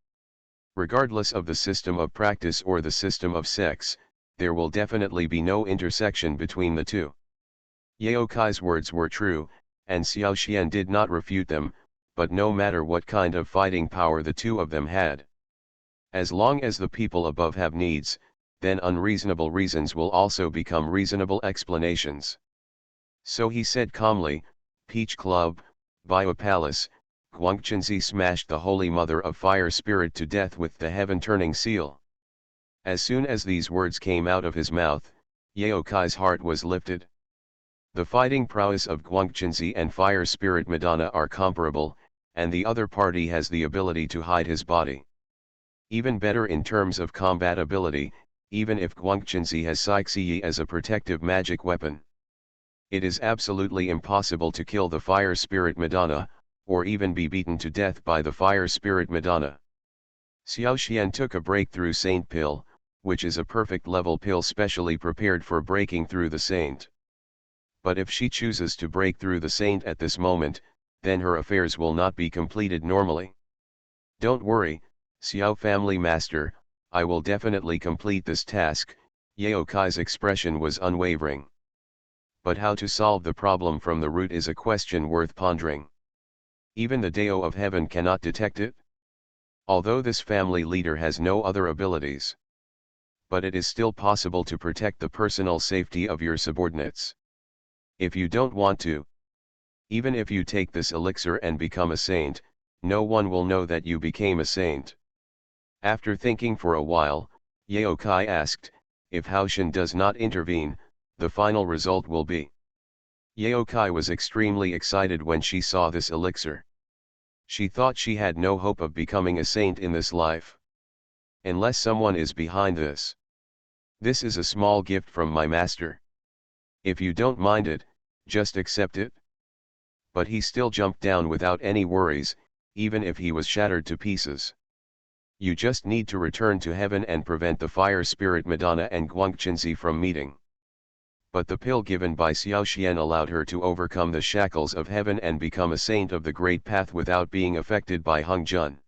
Regardless of the system of practice or the system of sex, there will definitely be no intersection between the two. Yao Kai's words were true, and Xiao Xian did not refute them, but no matter what kind of fighting power the two of them had. As long as the people above have needs, then unreasonable reasons will also become reasonable explanations. So he said calmly, Peach Club, Bio Palace, Guangxinzi smashed the Holy Mother of Fire Spirit to death with the heaven-turning seal. As soon as these words came out of his mouth, Yao Kai's heart was lifted. The fighting prowess of Guangxinzi and Fire Spirit Madonna are comparable, and the other party has the ability to hide his body. Even better in terms of combat ability, even if Guangxinzi has Sixi as a protective magic weapon. It is absolutely impossible to kill the Fire Spirit Madonna, or even be beaten to death by the Fire Spirit Madonna. Xiao Xian took a breakthrough saint pill, which is a perfect level pill specially prepared for breaking through the saint. But if she chooses to break through the saint at this moment, then her affairs will not be completed normally. Don't worry, Xiao family master, I will definitely complete this task. Yao Kai's expression was unwavering. But how to solve the problem from the root is a question worth pondering. Even the Dao of Heaven cannot detect it? Although this family leader has no other abilities. But it is still possible to protect the personal safety of your subordinates. If you don't want to, even if you take this elixir and become a saint, no one will know that you became a saint. After thinking for a while, Yao Kai asked, if Haoshan does not intervene, the final result will be. Yao Kai was extremely excited when she saw this elixir. She thought she had no hope of becoming a saint in this life. Unless someone is behind this. This is a small gift from my master. If you don't mind it, just accept it. But he still jumped down without any worries, even if he was shattered to pieces. You just need to return to heaven and prevent the Fire Spirit Madonna and Guangxinzi from meeting. But the pill given by Xiao Xian allowed her to overcome the shackles of heaven and become a saint of the Great Path without being affected by Hung Jun.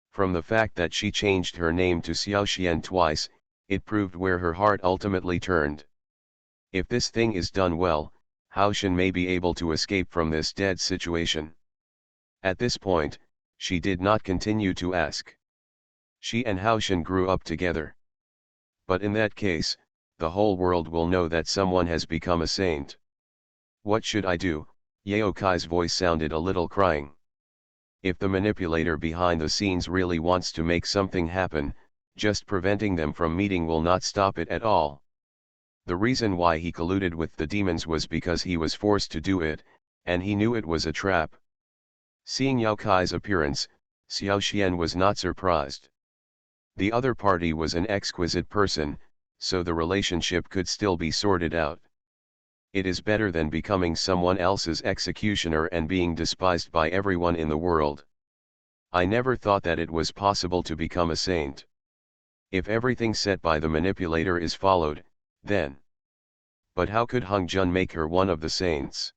From the fact that she changed her name to Xiao Xian twice, it proved where her heart ultimately turned. If this thing is done well, Haoshan may be able to escape from this dead situation. At this point, she did not continue to ask. She and Haoshan grew up together. But in that case, the whole world will know that someone has become a saint. What should I do? Yao Kai's voice sounded a little crying. If the manipulator behind the scenes really wants to make something happen, just preventing them from meeting will not stop it at all. The reason why he colluded with the demons was because he was forced to do it, and he knew it was a trap. Seeing Yao Kai's appearance, Xiao Xian was not surprised. The other party was an exquisite person, so the relationship could still be sorted out. It is better than becoming someone else's executioner and being despised by everyone in the world. I never thought that it was possible to become a saint. If everything set by the manipulator is followed, then. But how could Hung Jun make her one of the saints?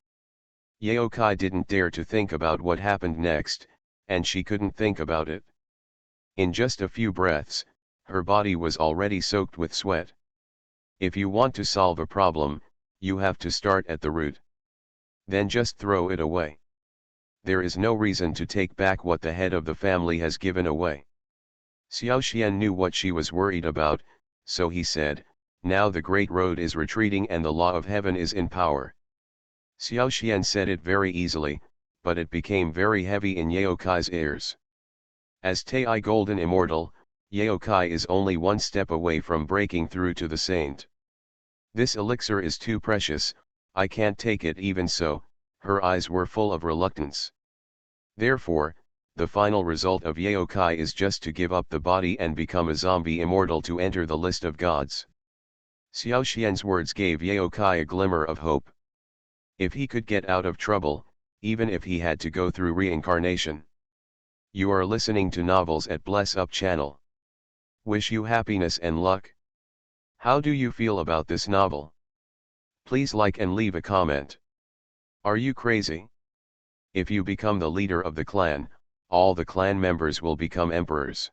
Yao Kai didn't dare to think about what happened next, and she couldn't think about it. In just a few breaths, her body was already soaked with sweat. If you want to solve a problem, you have to start at the root. Then just throw it away. There is no reason to take back what the head of the family has given away. Xiao Xian knew what she was worried about, so he said, now the Great Road is retreating and the law of heaven is in power. Xiao Xian said it very easily, but it became very heavy in Yeokai's ears. As Tei Golden Immortal, Yeokai is only one step away from breaking through to the saint. This elixir is too precious, I can't take it. Even so, her eyes were full of reluctance. Therefore, the final result of Yeokai is just to give up the body and become a zombie immortal to enter the list of gods. Xiao Xian's words gave Yeokai a glimmer of hope. If he could get out of trouble, even if he had to go through reincarnation. You are listening to Novels at Bless Up channel. Wish you happiness and luck. How do you feel about this novel? Please like and leave a comment. Are you crazy? If you become the leader of the clan, all the clan members will become emperors.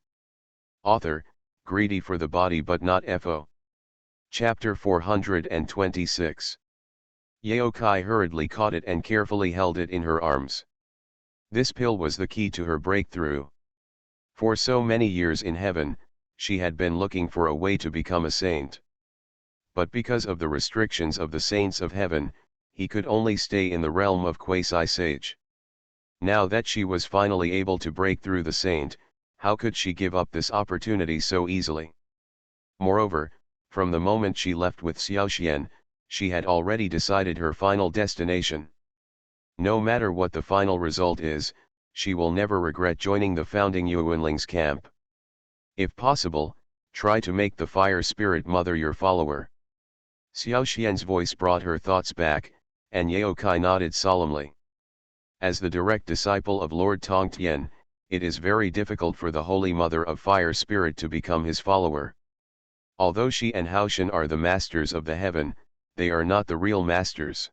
Author, greedy for the body but not FO. Chapter 426. Yeokai hurriedly caught it and carefully held it in her arms. This pill was the key to her breakthrough. For so many years in heaven, she had been looking for a way to become a saint. But because of the restrictions of the saints of heaven, he could only stay in the realm of quasi-sage. Now that she was finally able to break through the saint, how could she give up this opportunity so easily? Moreover, from the moment she left with Xiaoxian, she had already decided her final destination. No matter what the final result is, she will never regret joining the founding Yuanling's camp. If possible, try to make the fire spirit mother your follower. Xiaoxian's voice brought her thoughts back, and Yeokai nodded solemnly. As the direct disciple of Lord Tongtian, it is very difficult for the Holy Mother of Fire Spirit to become his follower. Although she and Haoshan are the masters of the heaven, they are not the real masters.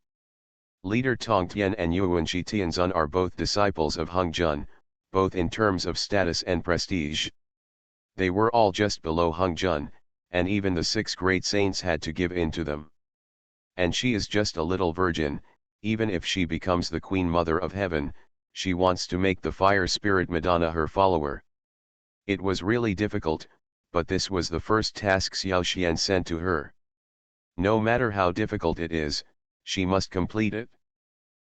Leader Tongtian and Yuan Shi Tianzun are both disciples of Hung Jun, both in terms of status and prestige. They were all just below Hung Jun, and even the 6 great saints had to give in to them. And she is just a little virgin. Even if she becomes the Queen Mother of Heaven, she wants to make the Fire Spirit Madonna her follower. It was really difficult, but this was the first task Xiaoxian sent to her. No matter how difficult it is, she must complete it.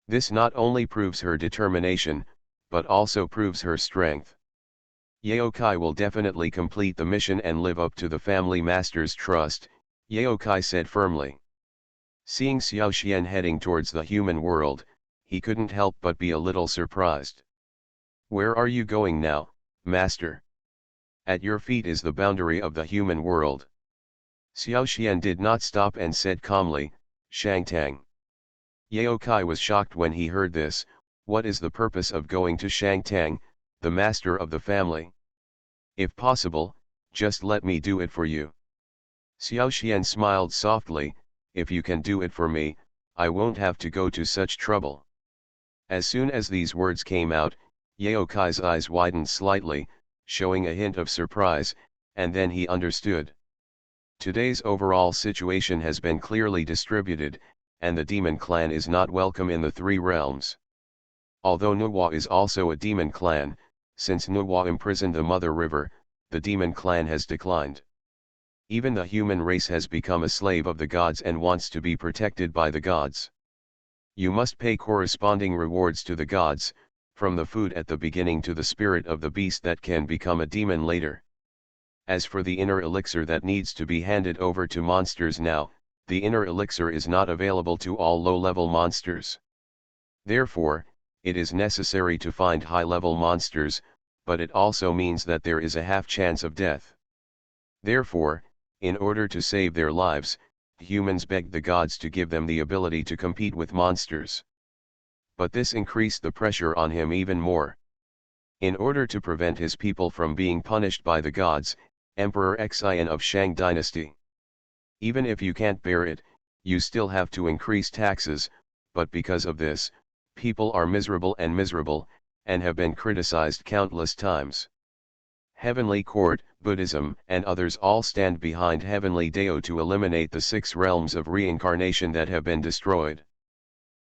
This not only proves her determination, but also proves her strength. Yeokai will definitely complete the mission and live up to the family master's trust, Yeokai said firmly. Seeing Xiaoxian heading towards the human world, he couldn't help but be a little surprised. Where are you going now, master? At your feet is the boundary of the human world. Xiaoxian did not stop and said calmly, Shangtang. Yeokai was shocked when he heard this. What is the purpose of going to Shangtang, the master of the family? If possible, just let me do it for you. Xiaoxian smiled softly. If you can do it for me, I won't have to go to such trouble. As soon as these words came out, Yeokai's eyes widened slightly, showing a hint of surprise, and then he understood. Today's overall situation has been clearly distributed, and the demon clan is not welcome in the 3 realms. Although Nuwa is also a demon clan, since Nuwa imprisoned the Mother River, the demon clan has declined. Even the human race has become a slave of the gods and wants to be protected by the gods. You must pay corresponding rewards to the gods, from the food at the beginning to the spirit of the beast that can become a demon later. As for the inner elixir that needs to be handed over to monsters now, the inner elixir is not available to all low-level monsters. Therefore, it is necessary to find high-level monsters, but it also means that there is a half chance of death. Therefore, in order to save their lives, humans begged the gods to give them the ability to compete with monsters. But this increased the pressure on him even more. In order to prevent his people from being punished by the gods, Emperor Xian of Shang dynasty. Even if you can't bear it, you still have to increase taxes, but because of this, people are miserable, and have been criticized countless times. Heavenly Court, Buddhism, and others all stand behind Heavenly Dao to eliminate the 6 realms of reincarnation that have been destroyed.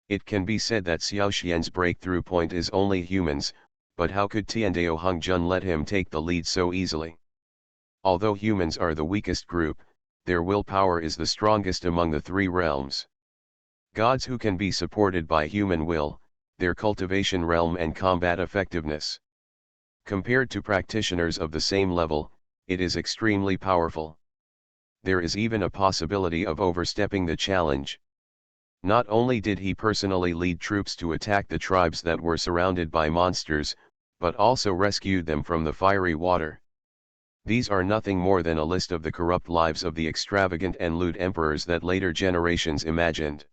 It can be said that Xiaoxian's breakthrough point is only humans, but how could Tiandao Hongjun let him take the lead so easily? Although humans are the weakest group, their willpower is the strongest among the 3 realms. Gods who can be supported by human will, their cultivation realm and combat effectiveness. Compared to practitioners of the same level, it is extremely powerful. There is even a possibility of overstepping the challenge. Not only did he personally lead troops to attack the tribes that were surrounded by monsters, but also rescued them from the fiery water. These are nothing more than a list of the corrupt lives of the extravagant and lewd emperors that later generations imagined.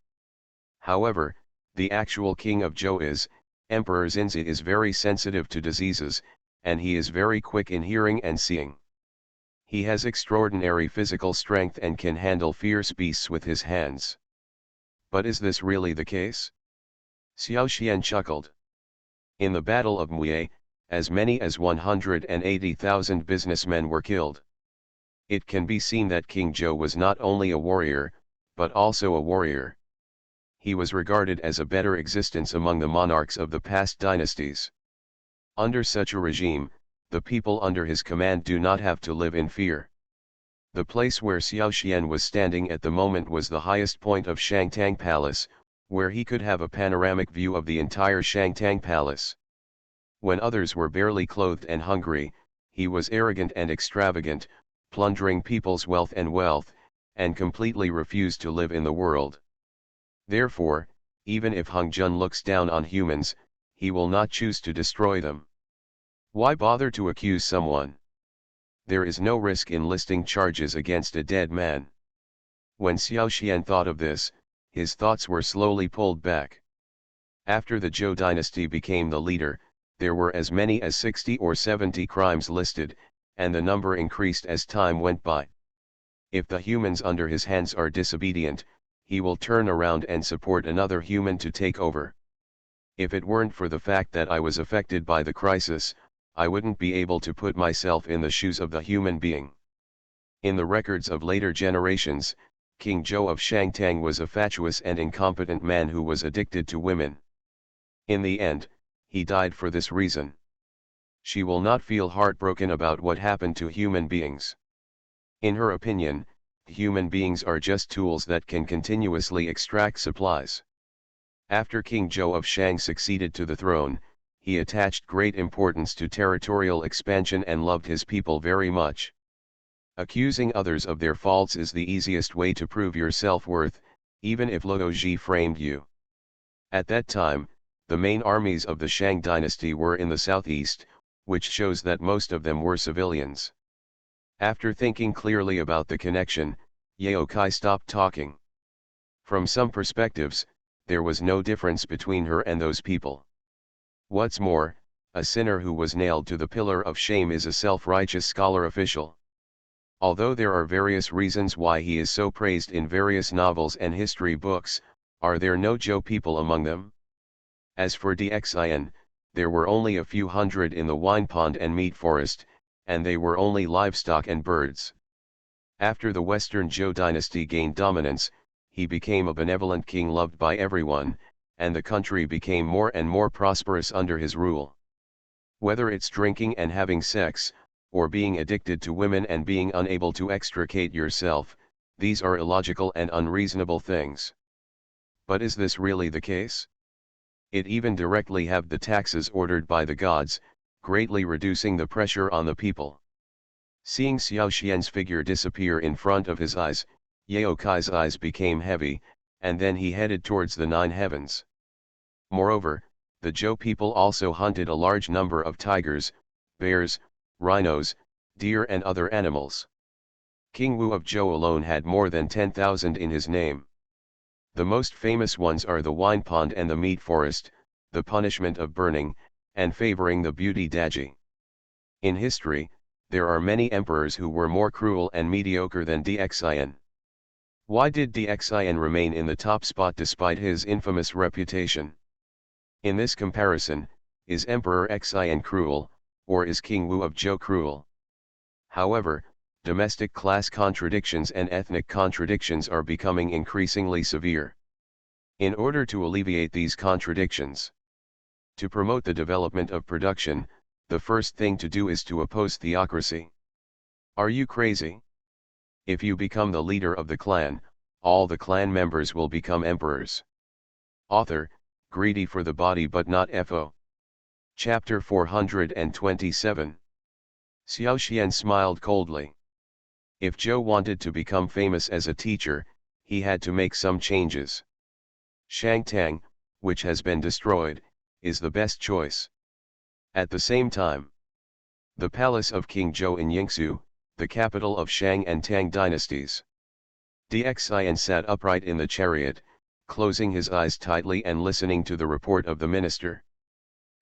However, the actual king of Zhou is, Emperor Xinzi is very sensitive to diseases, and he is very quick in hearing and seeing. He has extraordinary physical strength and can handle fierce beasts with his hands. But is this really the case? Xiao Xian chuckled. In the Battle of Mui, as many as 180,000 businessmen were killed. It can be seen that King Zhou was not only a warrior, but also a warrior. He was regarded as a better existence among the monarchs of the past dynasties. Under such a regime, the people under his command do not have to live in fear. The place where Xiao Xian was standing at the moment was the highest point of Shangtang Palace, where he could have a panoramic view of the entire Shangtang Palace. When others were barely clothed and hungry, he was arrogant and extravagant, plundering people's wealth, and completely refused to live in the world. Therefore, even if Hung Jun looks down on humans, he will not choose to destroy them. Why bother to accuse someone? There is no risk in listing charges against a dead man. When Xiao Xian thought of this, his thoughts were slowly pulled back. After the Zhou dynasty became the leader, there were as many as 60 or 70 crimes listed, and the number increased as time went by. If the humans under his hands are disobedient, he will turn around and support another human to take over. If it weren't for the fact that I was affected by the crisis, I wouldn't be able to put myself in the shoes of the human being. In the records of later generations, King Zhou of Shangtang was a fatuous and incompetent man who was addicted to women. In the end, he died for this reason. She will not feel heartbroken about what happened to human beings. In her opinion, human beings are just tools that can continuously extract supplies. After King Zhou of Shang succeeded to the throne, he attached great importance to territorial expansion and loved his people very much. Accusing others of their faults is the easiest way to prove your self-worth, even if Luo Ji framed you. At that time, the main armies of the Shang dynasty were in the southeast, which shows that most of them were civilians. After thinking clearly about the connection, Yao Kai stopped talking. From some perspectives, there was no difference between her and those people. What's more, a sinner who was nailed to the pillar of shame is a self-righteous scholar official. Although there are various reasons why he is so praised in various novels and history books, are there no Zhou people among them? As for Dxin, there were only a few hundred in the wine pond and meat forest, and they were only livestock and birds. After the Western Zhou dynasty gained dominance, he became a benevolent king loved by everyone, and the country became more and more prosperous under his rule. Whether it's drinking and having sex, or being addicted to women and being unable to extricate yourself, these are illogical and unreasonable things. But is this really the case? It even directly halved the taxes ordered by the gods, greatly reducing the pressure on the people. Seeing Xiao Xian's figure disappear in front of his eyes, Yao Kai's eyes became heavy, and then he headed towards the 9 heavens. Moreover, the Zhou people also hunted a large number of tigers, bears, rhinos, deer and other animals. King Wu of Zhou alone had more than 10,000 in his name. The most famous ones are the wine pond and the meat forest, the punishment of burning, and favoring the beauty Daji. In history, there are many emperors who were more cruel and mediocre than Dxin. Why did Dxin remain in the top spot despite his infamous reputation? In this comparison, is Emperor Xin cruel, or is King Wu of Zhou cruel? However, domestic class contradictions and ethnic contradictions are becoming increasingly severe. In order to alleviate these contradictions, to promote the development of production, the first thing to do is to oppose theocracy. Are you crazy? If you become the leader of the clan, all the clan members will become emperors. Author, greedy for the body but not fo. Chapter 427. Xiao Xian smiled coldly. If Zhou wanted to become famous as a teacher, he had to make some changes. Shangtang, which has been destroyed, is the best choice. At the same time, the palace of King Zhou in Yingsu, the capital of Shang and Tang dynasties. Dxian sat upright in the chariot, closing his eyes tightly and listening to the report of the minister.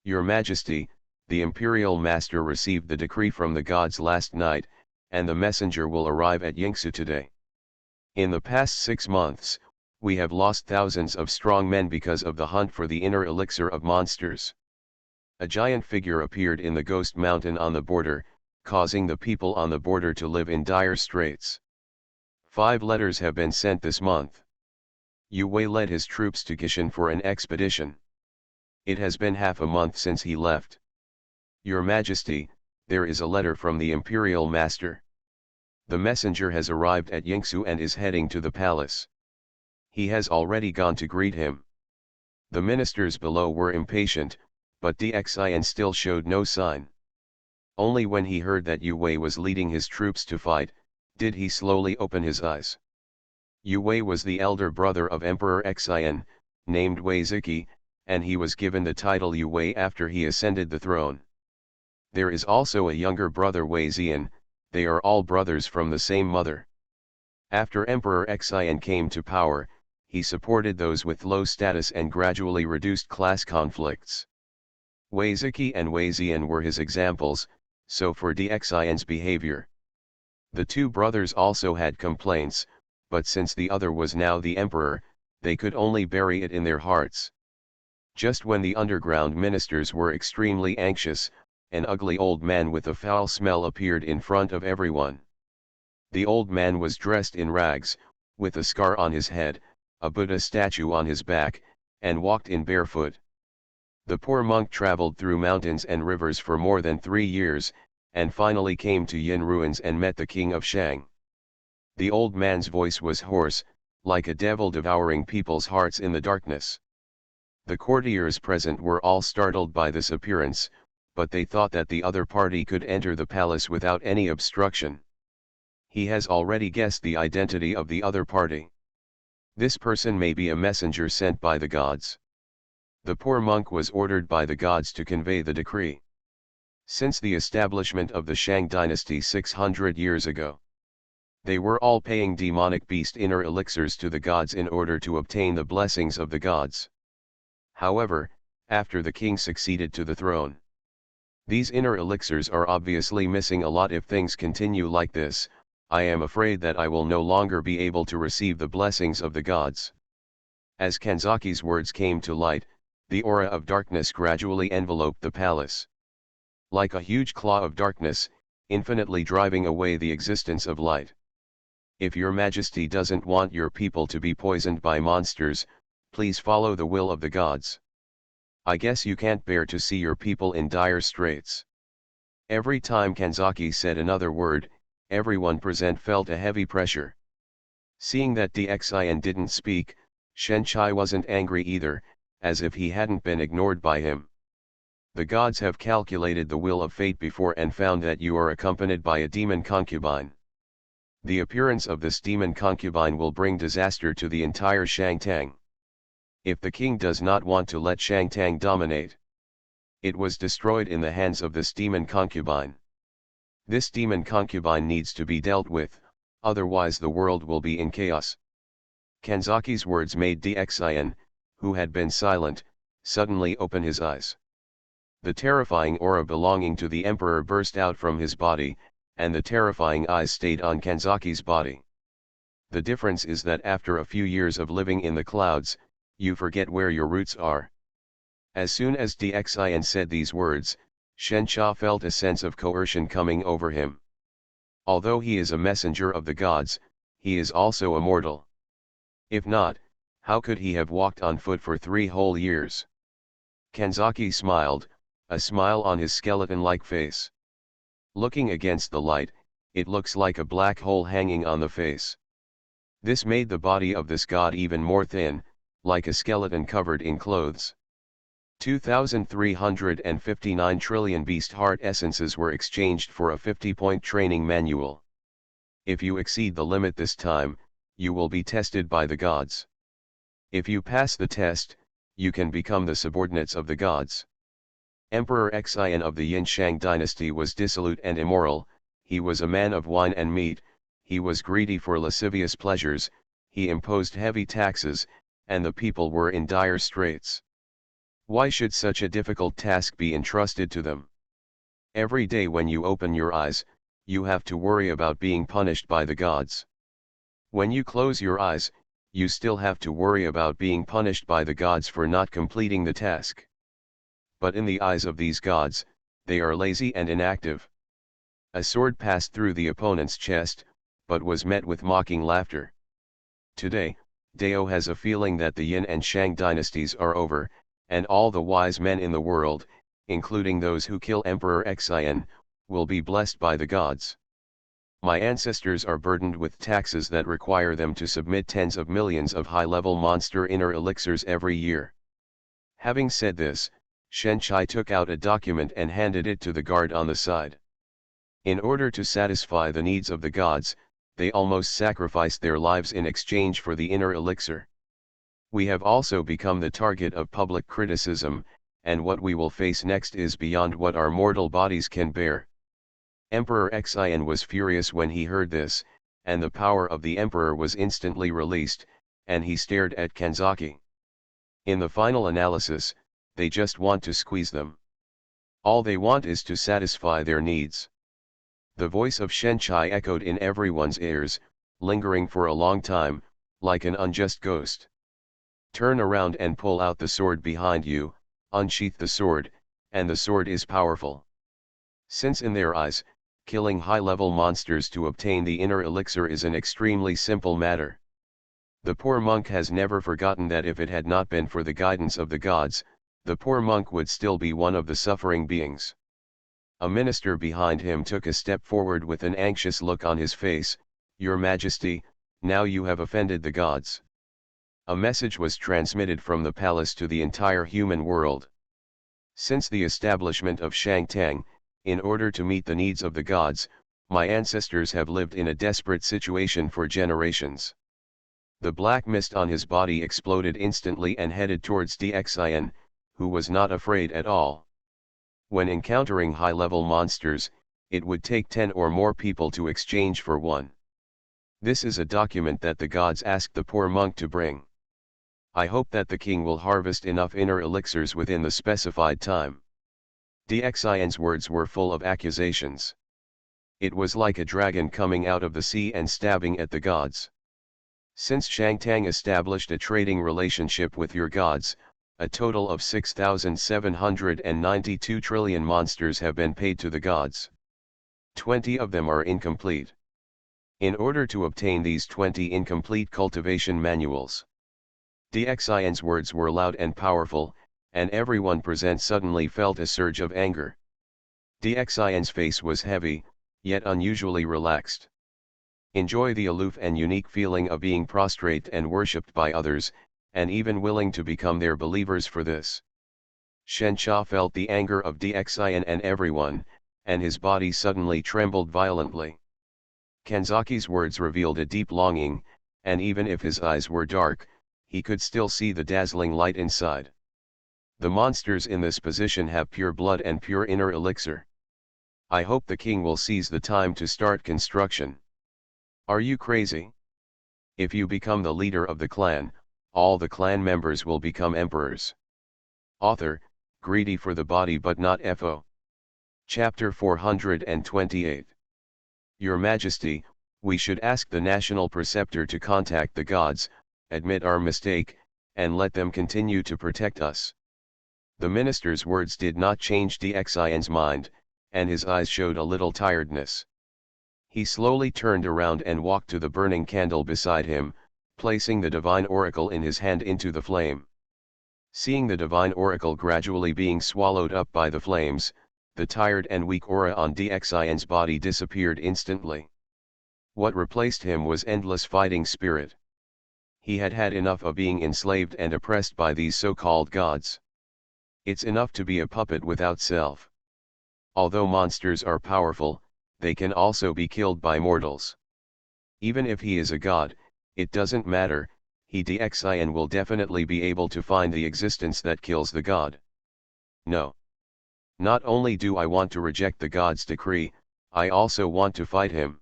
Your Majesty, the imperial master received the decree from the gods last night, and the messenger will arrive at Yingsu today. In the past 6 months, we have lost thousands of strong men because of the hunt for the inner elixir of monsters. A giant figure appeared in the ghost mountain on the border, causing the people on the border to live in dire straits. 5 letters have been sent this month. Yu Wei led his troops to Gishan for an expedition. It has been half a month since he left. Your Majesty, there is a letter from the imperial master. The messenger has arrived at Yingsu and is heading to the palace. He has already gone to greet him. The ministers below were impatient, but Dxian still showed no sign. Only when he heard that Yu Wei was leading his troops to fight, did he slowly open his eyes. Yu Wei was the elder brother of Emperor Xian, named Wei Ziki, and he was given the title Yu Wei after he ascended the throne. There is also a younger brother Wei Zian, they are all brothers from the same mother. After Emperor Xian came to power, he supported those with low status and gradually reduced class conflicts. Wei Ziki and Wei Zian were his examples, so for Dxian's behavior. The 2 brothers also had complaints, but since the other was now the emperor, they could only bury it in their hearts. Just when the underground ministers were extremely anxious, an ugly old man with a foul smell appeared in front of everyone. The old man was dressed in rags, with a scar on his head, a Buddha statue on his back, and walked in barefoot. The poor monk traveled through mountains and rivers for more than 3 years, and finally came to Yin ruins and met the king of Shang. The old man's voice was hoarse, like a devil devouring people's hearts in the darkness. The courtiers present were all startled by this appearance, but they thought that the other party could enter the palace without any obstruction. He has already guessed the identity of the other party. This person may be a messenger sent by the gods. The poor monk was ordered by the gods to convey the decree. Since the establishment of the Shang dynasty 600 years ago, they were all paying demonic beast inner elixirs to the gods in order to obtain the blessings of the gods. However, after the king succeeded to the throne, these inner elixirs are obviously missing a lot. If things continue like this, I am afraid that I will no longer be able to receive the blessings of the gods. As Kanzaki's words came to light, the aura of darkness gradually enveloped the palace. Like a huge claw of darkness, infinitely driving away the existence of light. If your Majesty doesn't want your people to be poisoned by monsters, please follow the will of the gods. I guess you can't bear to see your people in dire straits. Every time Kanzaki said another word, everyone present felt a heavy pressure. Seeing that Dxian didn't speak, Shenchai wasn't angry either, as if he hadn't been ignored by him. The gods have calculated the will of fate before and found that you are accompanied by a demon concubine. The appearance of this demon concubine will bring disaster to the entire Shangtang. If the king does not want to let Shangtang dominate, it was destroyed in the hands of this demon concubine. This demon concubine needs to be dealt with, otherwise the world will be in chaos. Kanzaki's words made Dxian, who had been silent, suddenly open his eyes. The terrifying aura belonging to the emperor burst out from his body, and the terrifying eyes stayed on Kanzaki's body. The difference is that after a few years of living in the clouds, you forget where your roots are. As soon as Dxian said these words, Shencha felt a sense of coercion coming over him. Although he is a messenger of the gods, he is also a mortal. If not, how could he have walked on foot for 3 whole years? Kanzaki smiled, a smile on his skeleton-like face. Looking against the light, it looks like a black hole hanging on the face. This made the body of this god even more thin, like a skeleton covered in clothes. 2,359 trillion beast heart essences were exchanged for a 50-point training manual. If you exceed the limit this time, you will be tested by the gods. If you pass the test, you can become the subordinates of the gods. Emperor Xian of the Yin Shang dynasty was dissolute and immoral, he was a man of wine and meat, he was greedy for lascivious pleasures, he imposed heavy taxes, and the people were in dire straits. Why should such a difficult task be entrusted to them? Every day when you open your eyes, you have to worry about being punished by the gods. When you close your eyes, you still have to worry about being punished by the gods for not completing the task. But in the eyes of these gods, they are lazy and inactive. A sword passed through the opponent's chest, but was met with mocking laughter. Today, Dao has a feeling that the Yin and Shang dynasties are over, and all the wise men in the world, including those who kill Emperor Xian, will be blessed by the gods. My ancestors are burdened with taxes that require them to submit tens of millions of high-level monster inner elixirs every year. Having said this, Shen Chai took out a document and handed it to the guard on the side. In order to satisfy the needs of the gods, they almost sacrificed their lives in exchange for the inner elixir. We have also become the target of public criticism, and what we will face next is beyond what our mortal bodies can bear. Emperor Xian was furious when he heard this, and the power of the emperor was instantly released, and he stared at Kanzaki. In the final analysis, they just want to squeeze them. All they want is to satisfy their needs. The voice of Shen Chai echoed in everyone's ears, lingering for a long time, like an unjust ghost. Turn around and pull out the sword behind you, unsheath the sword, and the sword is powerful. Since in their eyes, killing high-level monsters to obtain the inner elixir is an extremely simple matter. The poor monk has never forgotten that if it had not been for the guidance of the gods, the poor monk would still be one of the suffering beings. A minister behind him took a step forward with an anxious look on his face. "Your Majesty, now you have offended the gods." A message was transmitted from the palace to the entire human world. Since the establishment of Shangtang, in order to meet the needs of the gods, my ancestors have lived in a desperate situation for generations. The black mist on his body exploded instantly and headed towards Xian, who was not afraid at all. When encountering high-level monsters, it would take 10 or more people to exchange for one. This is a document that the gods asked the poor monk to bring. I hope that the king will harvest enough inner elixirs within the specified time. Xian's words were full of accusations. It was like a dragon coming out of the sea and stabbing at the gods. Since Shangtang established a trading relationship with your gods, a total of 6,792 trillion monsters have been paid to the gods. 20 of them are incomplete. In order to obtain these 20 incomplete cultivation manuals, Xian's words were loud and powerful, and everyone present suddenly felt a surge of anger. Xian's face was heavy, yet unusually relaxed. Enjoy the aloof and unique feeling of being prostrate and worshipped by others, and even willing to become their believers for this. Shen Cha felt the anger of Xian and everyone, and his body suddenly trembled violently. Kanzaki's words revealed a deep longing, and even if his eyes were dark, he could still see the dazzling light inside. The monsters in this position have pure blood and pure inner elixir. I hope the king will seize the time to start construction. Are you crazy? If you become the leader of the clan, all the clan members will become emperors. Author, greedy for the body but not FO. Chapter 428. Your Majesty, we should ask the national preceptor to contact the gods, admit our mistake, and let them continue to protect us. The minister's words did not change Xian's mind, and his eyes showed a little tiredness. He slowly turned around and walked to the burning candle beside him, placing the divine oracle in his hand into the flame. Seeing the divine oracle gradually being swallowed up by the flames, the tired and weak aura on Xian's body disappeared instantly. What replaced him was endless fighting spirit. He had had enough of being enslaved and oppressed by these so-called gods. It's enough to be a puppet without self. Although monsters are powerful, they can also be killed by mortals. Even if he is a god, it doesn't matter, he DXIN will definitely be able to find the existence that kills the god. No. Not only do I want to reject the god's decree, I also want to fight him.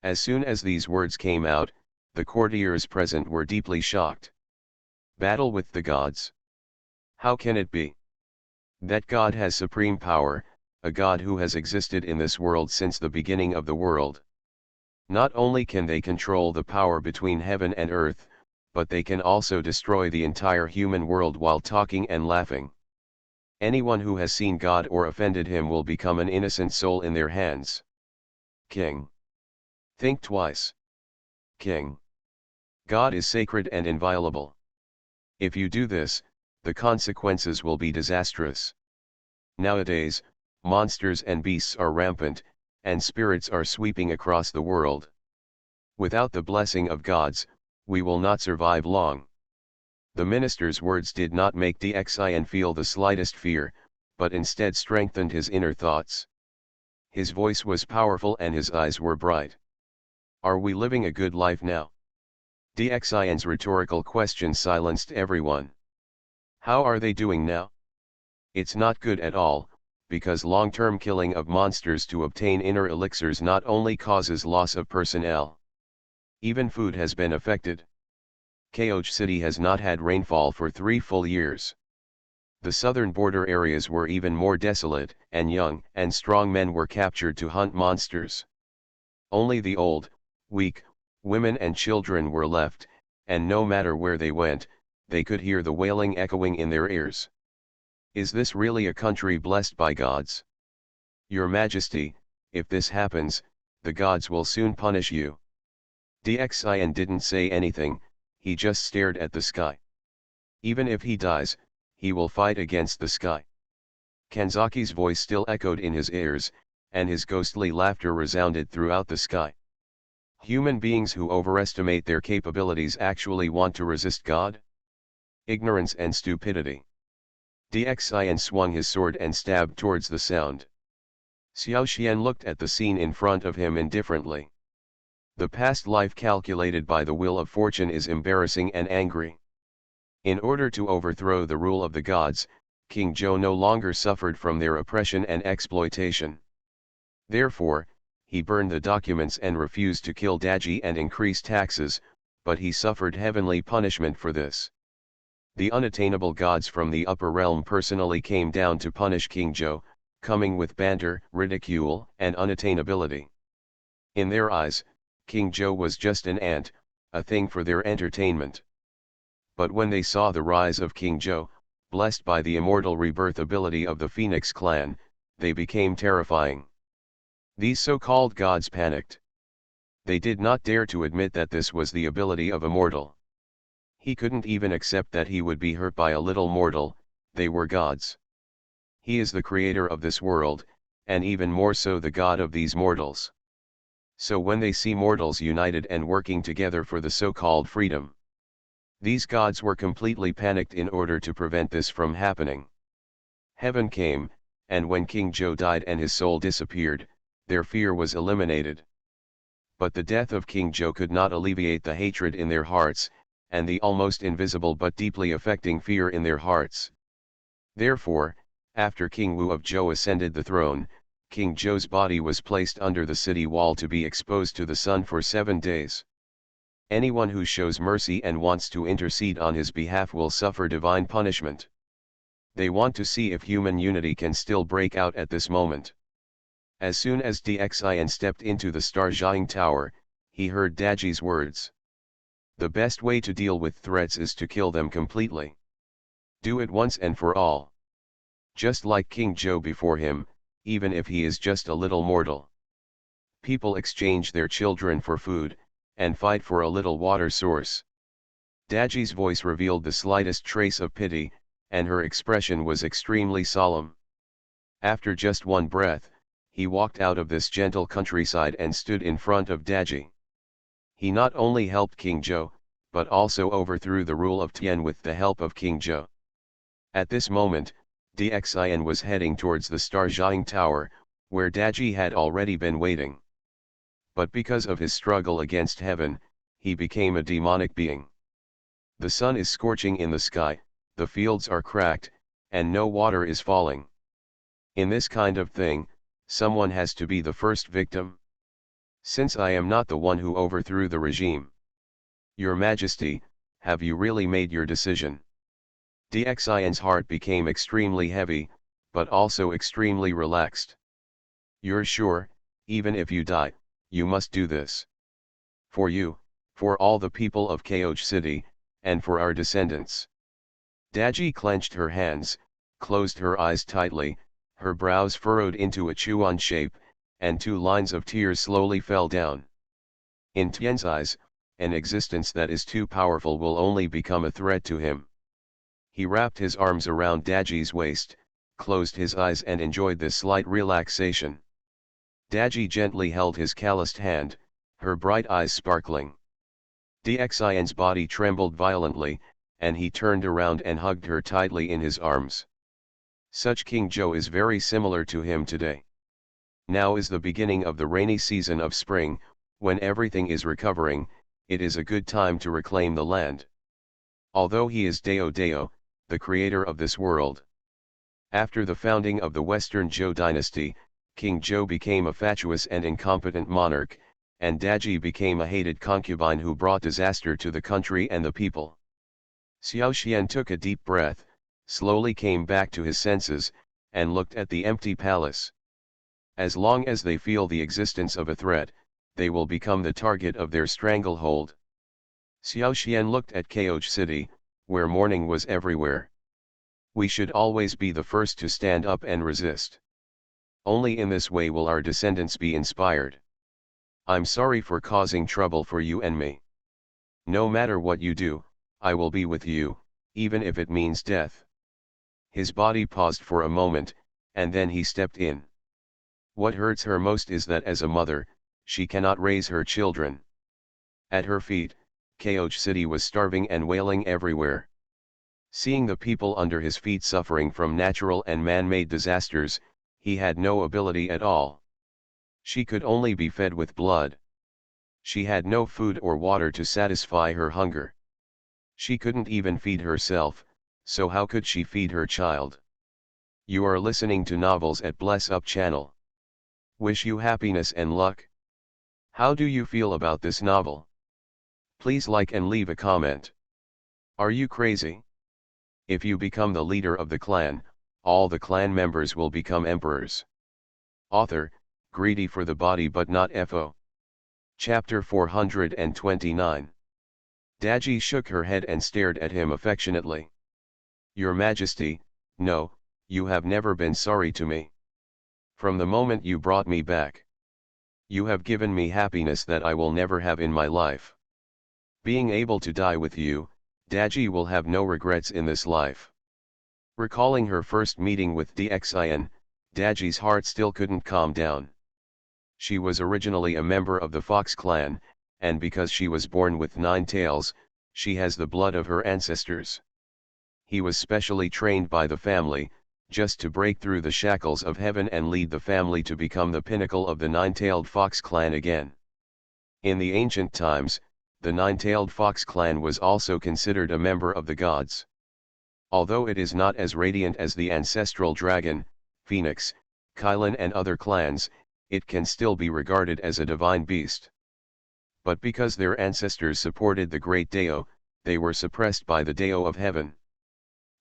As soon as these words came out, the courtiers present were deeply shocked. Battle with the gods? How can it be? That God has supreme power, a God who has existed in this world since the beginning of the world. Not only can they control the power between heaven and earth, but they can also destroy the entire human world while talking and laughing. Anyone who has seen God or offended him will become an innocent soul in their hands. King. Think twice. King. God is sacred and inviolable. If you do this, the consequences will be disastrous. Nowadays, monsters and beasts are rampant, and spirits are sweeping across the world. Without the blessing of gods, we will not survive long. The minister's words did not make DXIN feel the slightest fear, but instead strengthened his inner thoughts. His voice was powerful and his eyes were bright. Are we living a good life now? DXIN's rhetorical question silenced everyone. How are they doing now? It's not good at all, because long-term killing of monsters to obtain inner elixirs not only causes loss of personnel. Even food has been affected. Koch City has not had rainfall for 3 full years. The southern border areas were even more desolate, and young and strong men were captured to hunt monsters. Only the old, weak, women and children were left, and no matter where they went, they could hear the wailing echoing in their ears. Is this really a country blessed by gods? Your Majesty, if this happens, the gods will soon punish you. DXIN didn't say anything, he just stared at the sky. Even if he dies, he will fight against the sky. Kanzaki's voice still echoed in his ears, and his ghostly laughter resounded throughout the sky. Human beings who overestimate their capabilities actually want to resist God? Ignorance and stupidity. DXIN swung his sword and stabbed towards the sound. Xiao Xian looked at the scene in front of him indifferently. The past life calculated by the will of fortune is embarrassing and angry. In order to overthrow the rule of the gods, King Zhou no longer suffered from their oppression and exploitation. Therefore, he burned the documents and refused to kill Daji and increase taxes, but he suffered heavenly punishment for this. The unattainable gods from the upper realm personally came down to punish King Zhou, coming with banter, ridicule, and unattainability. In their eyes, King Zhou was just an ant, a thing for their entertainment. But when they saw the rise of King Zhou, blessed by the immortal rebirth ability of the Phoenix clan, they became terrifying. These so-called gods panicked. They did not dare to admit that this was the ability of a mortal. He couldn't even accept that he would be hurt by a little mortal, they were gods. He is the creator of this world, and even more so the god of these mortals. So when they see mortals united and working together for the so-called freedom, these gods were completely panicked in order to prevent this from happening. Heaven came, and when King Zhou died and his soul disappeared, their fear was eliminated. But the death of King Zhou could not alleviate the hatred in their hearts, and the almost invisible but deeply affecting fear in their hearts. Therefore, after King Wu of Zhou ascended the throne, King Zhou's body was placed under the city wall to be exposed to the sun for 7 days. Anyone who shows mercy and wants to intercede on his behalf will suffer divine punishment. They want to see if human unity can still break out at this moment. As soon as DXIN stepped into the Star Jiang Tower, he heard Daji's words. The best way to deal with threats is to kill them completely. Do it once and for all. Just like King Zhou before him, even if he is just a little mortal. People exchange their children for food, and fight for a little water source. Daji's voice revealed the slightest trace of pity, and her expression was extremely solemn. After just one breath, he walked out of this gentle countryside and stood in front of Daji. He not only helped King Zhou, but also overthrew the rule of Tian with the help of King Zhou. At this moment, Dxian was heading towards the Star Jiang Tower, where Daji had already been waiting. But because of his struggle against heaven, he became a demonic being. The sun is scorching in the sky, the fields are cracked, and no water is falling. In this kind of thing, someone has to be the first victim. Since I am not the one who overthrew the regime. Your Majesty, have you really made your decision? Dxian's heart became extremely heavy, but also extremely relaxed. You're sure, even if you die, you must do this. For you, for all the people of Kaoj City, and for our descendants. Daji clenched her hands, closed her eyes tightly, her brows furrowed into a Chuan shape, and 2 lines of tears slowly fell down. In Tian's eyes, an existence that is too powerful will only become a threat to him. He wrapped his arms around Daji's waist, closed his eyes and enjoyed this slight relaxation. Daji gently held his calloused hand, her bright eyes sparkling. Dxian's body trembled violently, and he turned around and hugged her tightly in his arms. Such King Zhou is very similar to him today. Now is the beginning of the rainy season of spring, when everything is recovering, it is a good time to reclaim the land. Although he is Dao, the creator of this world. After the founding of the Western Zhou dynasty, King Zhou became a fatuous and incompetent monarch, and Daji became a hated concubine who brought disaster to the country and the people. Xiao Xian took a deep breath, slowly came back to his senses, and looked at the empty palace. As long as they feel the existence of a threat, they will become the target of their stranglehold. Xiao Xian looked at Kaoj City, where mourning was everywhere. We should always be the first to stand up and resist. Only in this way will our descendants be inspired. I'm sorry for causing trouble for you and me. No matter what you do, I will be with you, even if it means death. His body paused for a moment, and then he stepped in. What hurts her most is that as a mother, she cannot raise her children. At her feet, Kaoj City was starving and wailing everywhere. Seeing the people under his feet suffering from natural and man-made disasters, he had no ability at all. She could only be fed with blood. She had no food or water to satisfy her hunger. She couldn't even feed herself, so how could she feed her child? You are listening to novels at Bless Up channel. Wish you happiness and luck. How do you feel about this novel? Please like and leave a comment. Are you crazy? If you become the leader of the clan, all the clan members will become emperors. Author, greedy for the body but not FO. Chapter 429. Daji shook her head and stared at him affectionately. Your Majesty, no, you have never been sorry to me. From the moment you brought me back. You have given me happiness that I will never have in my life. Being able to die with you, Daji will have no regrets in this life. Recalling her first meeting with Dxian, Daji's heart still couldn't calm down. She was originally a member of the Fox clan, and because she was born with 9 tails, she has the blood of her ancestors. He was specially trained by the family, just to break through the shackles of heaven and lead the family to become the pinnacle of the 9-tailed Fox clan again. In the ancient times, the 9-tailed Fox clan was also considered a member of the gods. Although it is not as radiant as the ancestral dragon, phoenix, Kylan and other clans, it can still be regarded as a divine beast. But because their ancestors supported the great Dao, they were suppressed by the Dao of heaven.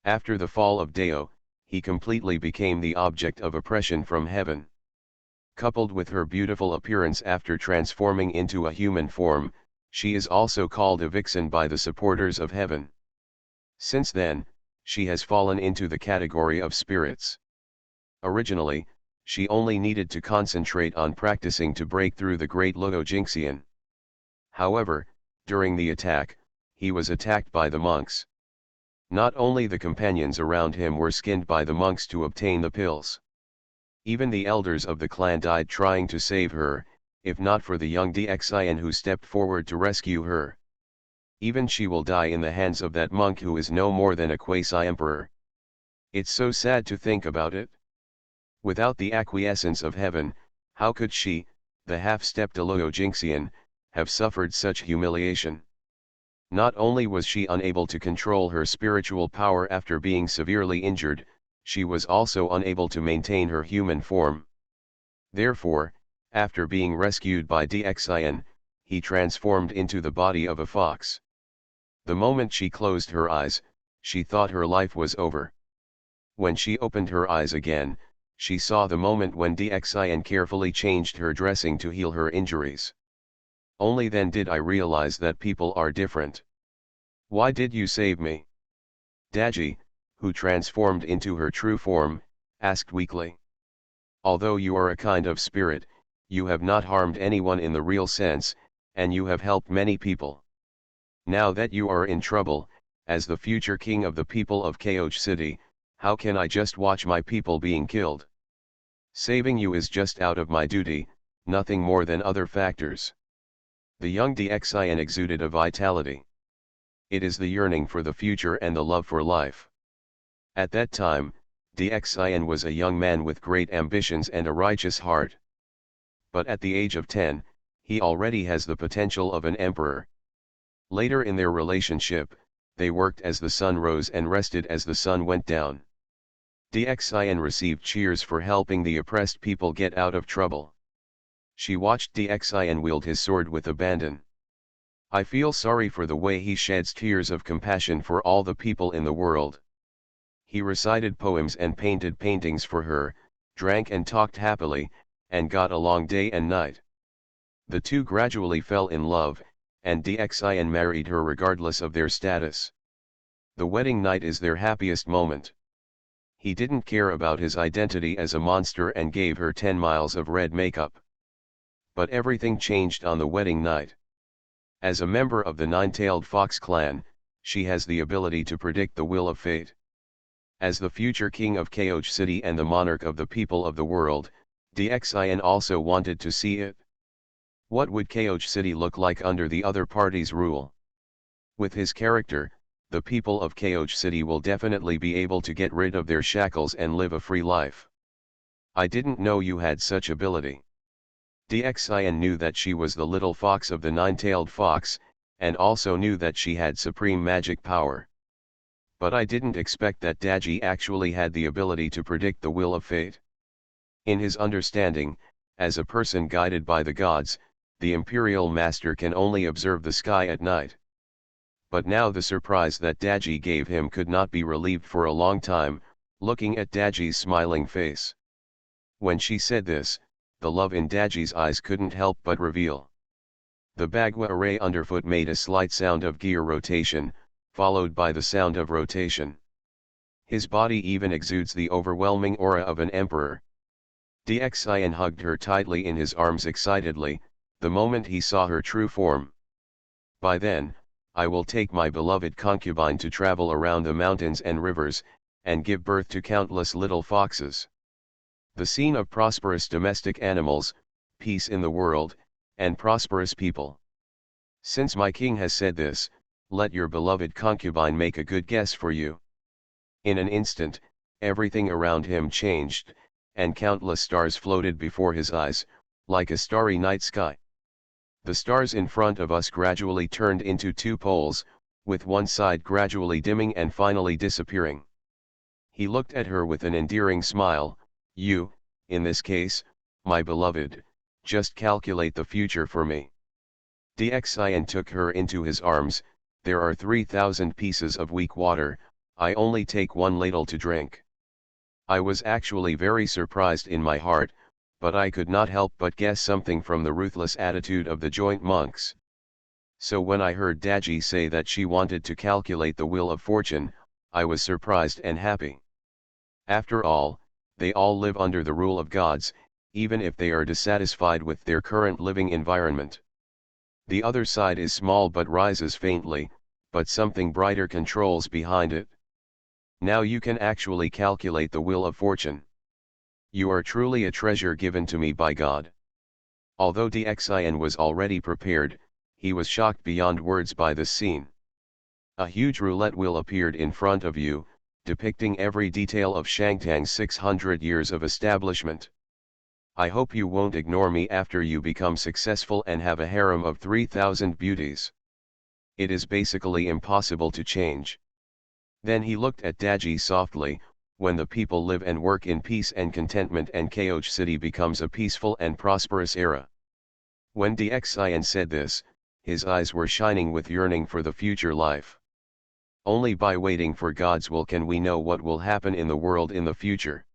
After the fall of Dao, he completely became the object of oppression from heaven. Coupled with her beautiful appearance after transforming into a human form, she is also called a vixen by the supporters of heaven. Since then, she has fallen into the category of spirits. Originally, she only needed to concentrate on practicing to break through the great Luo Jingxian. However, during the attack, he was attacked by the monks. Not only the companions around him were skinned by the monks to obtain the pills. Even the elders of the clan died trying to save her, if not for the young Dxian who stepped forward to rescue her. Even she will die in the hands of that monk who is no more than a quasi-emperor. It's so sad to think about it. Without the acquiescence of heaven, how could she, the half-stepped Jinxian, have suffered such humiliation? Not only was she unable to control her spiritual power after being severely injured, she was also unable to maintain her human form. Therefore, after being rescued by Dxian, he transformed into the body of a fox. The moment she closed her eyes, she thought her life was over. When she opened her eyes again, she saw the moment when Dxian carefully changed her dressing to heal her injuries. Only then did I realize that people are different. Why did you save me? Daji, who transformed into her true form, asked weakly. Although you are a kind of spirit, you have not harmed anyone in the real sense, and you have helped many people. Now that you are in trouble, as the future king of the people of Kaoj City, how can I just watch my people being killed? Saving you is just out of my duty, nothing more than other factors. The young Dxian exuded a vitality. It is the yearning for the future and the love for life. At that time, Dxian was a young man with great ambitions and a righteous heart. But at the age of 10, he already has the potential of an emperor. Later in their relationship, they worked as the sun rose and rested as the sun went down. Dxian received cheers for helping the oppressed people get out of trouble. She watched Dxian wield his sword with abandon. I feel sorry for the way he sheds tears of compassion for all the people in the world. He recited poems and painted paintings for her, drank and talked happily, and got along day and night. The two gradually fell in love, and Dxian married her regardless of their status. The wedding night is their happiest moment. He didn't care about his identity as a monster and gave her 10 miles of red makeup. But everything changed on the wedding night. As a member of the Nine-Tailed Fox clan, she has the ability to predict the will of fate. As the future king of Kaoj City and the monarch of the people of the world, Dxian also wanted to see it. What would Kaoj City look like under the other party's rule? With his character, the people of Kaoj City will definitely be able to get rid of their shackles and live a free life. I didn't know you had such ability. Dxian knew that she was the little fox of the nine-tailed fox, and also knew that she had supreme magic power. But I didn't expect that Daji actually had the ability to predict the will of fate. In his understanding, as a person guided by the gods, the Imperial Master can only observe the sky at night. But now the surprise that Daji gave him could not be relieved for a long time, looking at Daji's smiling face. When she said this, the love in Daji's eyes couldn't help but reveal. The Bagua array underfoot made a slight sound of gear rotation, followed by the sound of rotation. His body even exudes the overwhelming aura of an emperor. Dxian hugged her tightly in his arms excitedly, the moment he saw her true form. By then, I will take my beloved concubine to travel around the mountains and rivers, and give birth to countless little foxes. The scene of prosperous domestic animals, peace in the world, and prosperous people. Since my king has said this, let your beloved concubine make a good guess for you. In an instant, everything around him changed, and countless stars floated before his eyes, like a starry night sky. The stars in front of us gradually turned into two poles, with one side gradually dimming and finally disappearing. He looked at her with an endearing smile. You, in this case, my beloved, just calculate the future for me. Dxian took her into his arms. There are 3,000 pieces of weak water, I only take one ladle to drink. I was actually very surprised in my heart, but I could not help but guess something from the ruthless attitude of the joint monks. So when I heard Daji say that she wanted to calculate the wheel of fortune, I was surprised and happy. After all, they all live under the rule of gods, even if they are dissatisfied with their current living environment. The other side is small but rises faintly, but something brighter controls behind it. Now you can actually calculate the wheel of fortune. You are truly a treasure given to me by God. Although Dxian was already prepared, he was shocked beyond words by this scene. A huge roulette wheel appeared in front of you, depicting every detail of Shangtang's 600 years of establishment. I hope you won't ignore me after you become successful and have a harem of 3,000 beauties. It is basically impossible to change. Then he looked at Daji softly. When the people live and work in peace and contentment and Koch City becomes a peaceful and prosperous era. When Dxian said this, his eyes were shining with yearning for the future life. Only by waiting for God's will can we know what will happen in the world in the future.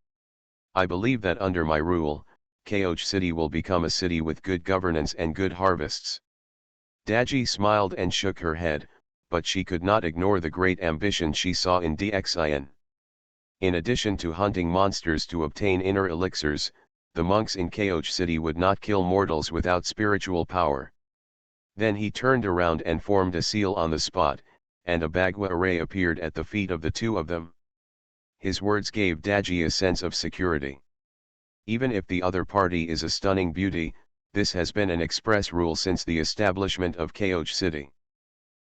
I believe that under my rule, Koch City will become a city with good governance and good harvests. Daji smiled and shook her head, but she could not ignore the great ambition she saw in Dxian. In addition to hunting monsters to obtain inner elixirs, the monks in Koch City would not kill mortals without spiritual power. Then he turned around and formed a seal on the spot, and a Bagua array appeared at the feet of the two of them. His words gave Daji a sense of security. Even if the other party is a stunning beauty, this has been an express rule since the establishment of Koch City.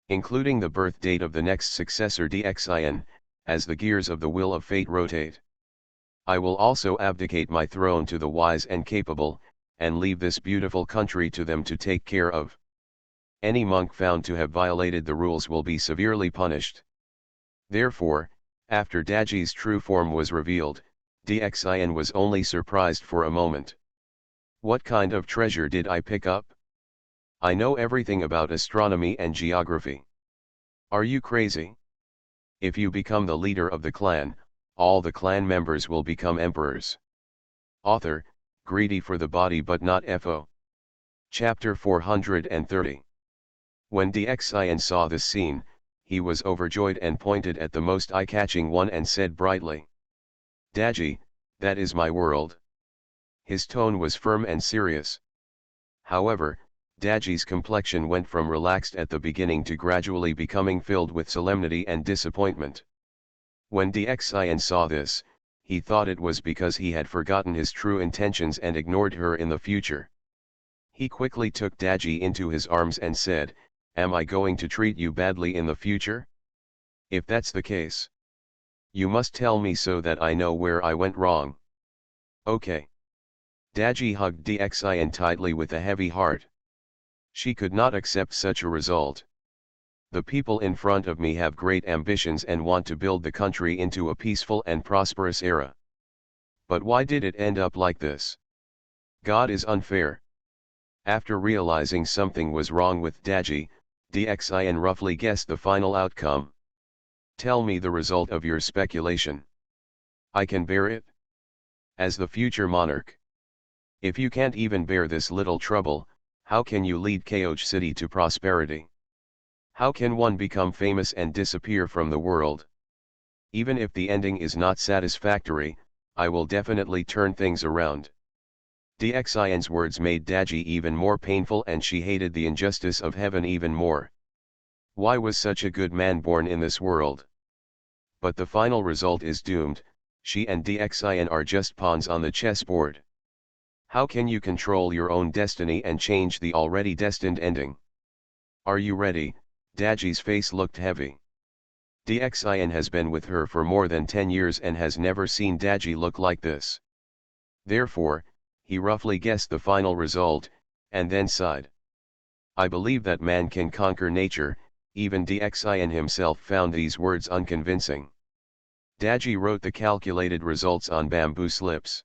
Including the birth date of the next successor Dxian, as the gears of the wheel of fate rotate. I will also abdicate my throne to the wise and capable, and leave this beautiful country to them to take care of. Any monk found to have violated the rules will be severely punished. Therefore, after Daji's true form was revealed, Dxian was only surprised for a moment. What kind of treasure did I pick up? I know everything about astronomy and geography. Are you crazy? If you become the leader of the clan, all the clan members will become emperors. Author, greedy for the body but not FO. Chapter 430. When Dxian saw this scene, he was overjoyed and pointed at the most eye-catching one and said brightly, Daji, that is my world. His tone was firm and serious. However, Daji's complexion went from relaxed at the beginning to gradually becoming filled with solemnity and disappointment. When Dxian saw this, he thought it was because he had forgotten his true intentions and ignored her in the future. He quickly took Daji into his arms and said, Am I going to treat you badly in the future? If that's the case, you must tell me so that I know where I went wrong. Okay. Daji hugged Dxian tightly with a heavy heart. She could not accept such a result. The people in front of me have great ambitions and want to build the country into a peaceful and prosperous era. But why did it end up like this? God is unfair. After realizing something was wrong with Daji, Dxian roughly guessed the final outcome. Tell me the result of your speculation. I can bear it. As the future monarch. If you can't even bear this little trouble, how can you lead Koch City to prosperity? How can one become famous and disappear from the world? Even if the ending is not satisfactory, I will definitely turn things around. Dxian's words made Daji even more painful and she hated the injustice of heaven even more. Why was such a good man born in this world? But the final result is doomed. She and Dxian are just pawns on the chessboard. How can you control your own destiny and change the already destined ending? Are you ready? Daji's face looked heavy. Dxian has been with her for more than 10 years and has never seen Daji look like this. Therefore, he roughly guessed the final result, and then sighed. I believe that man can conquer nature. Even Dxian himself found these words unconvincing. Daji wrote the calculated results on bamboo slips.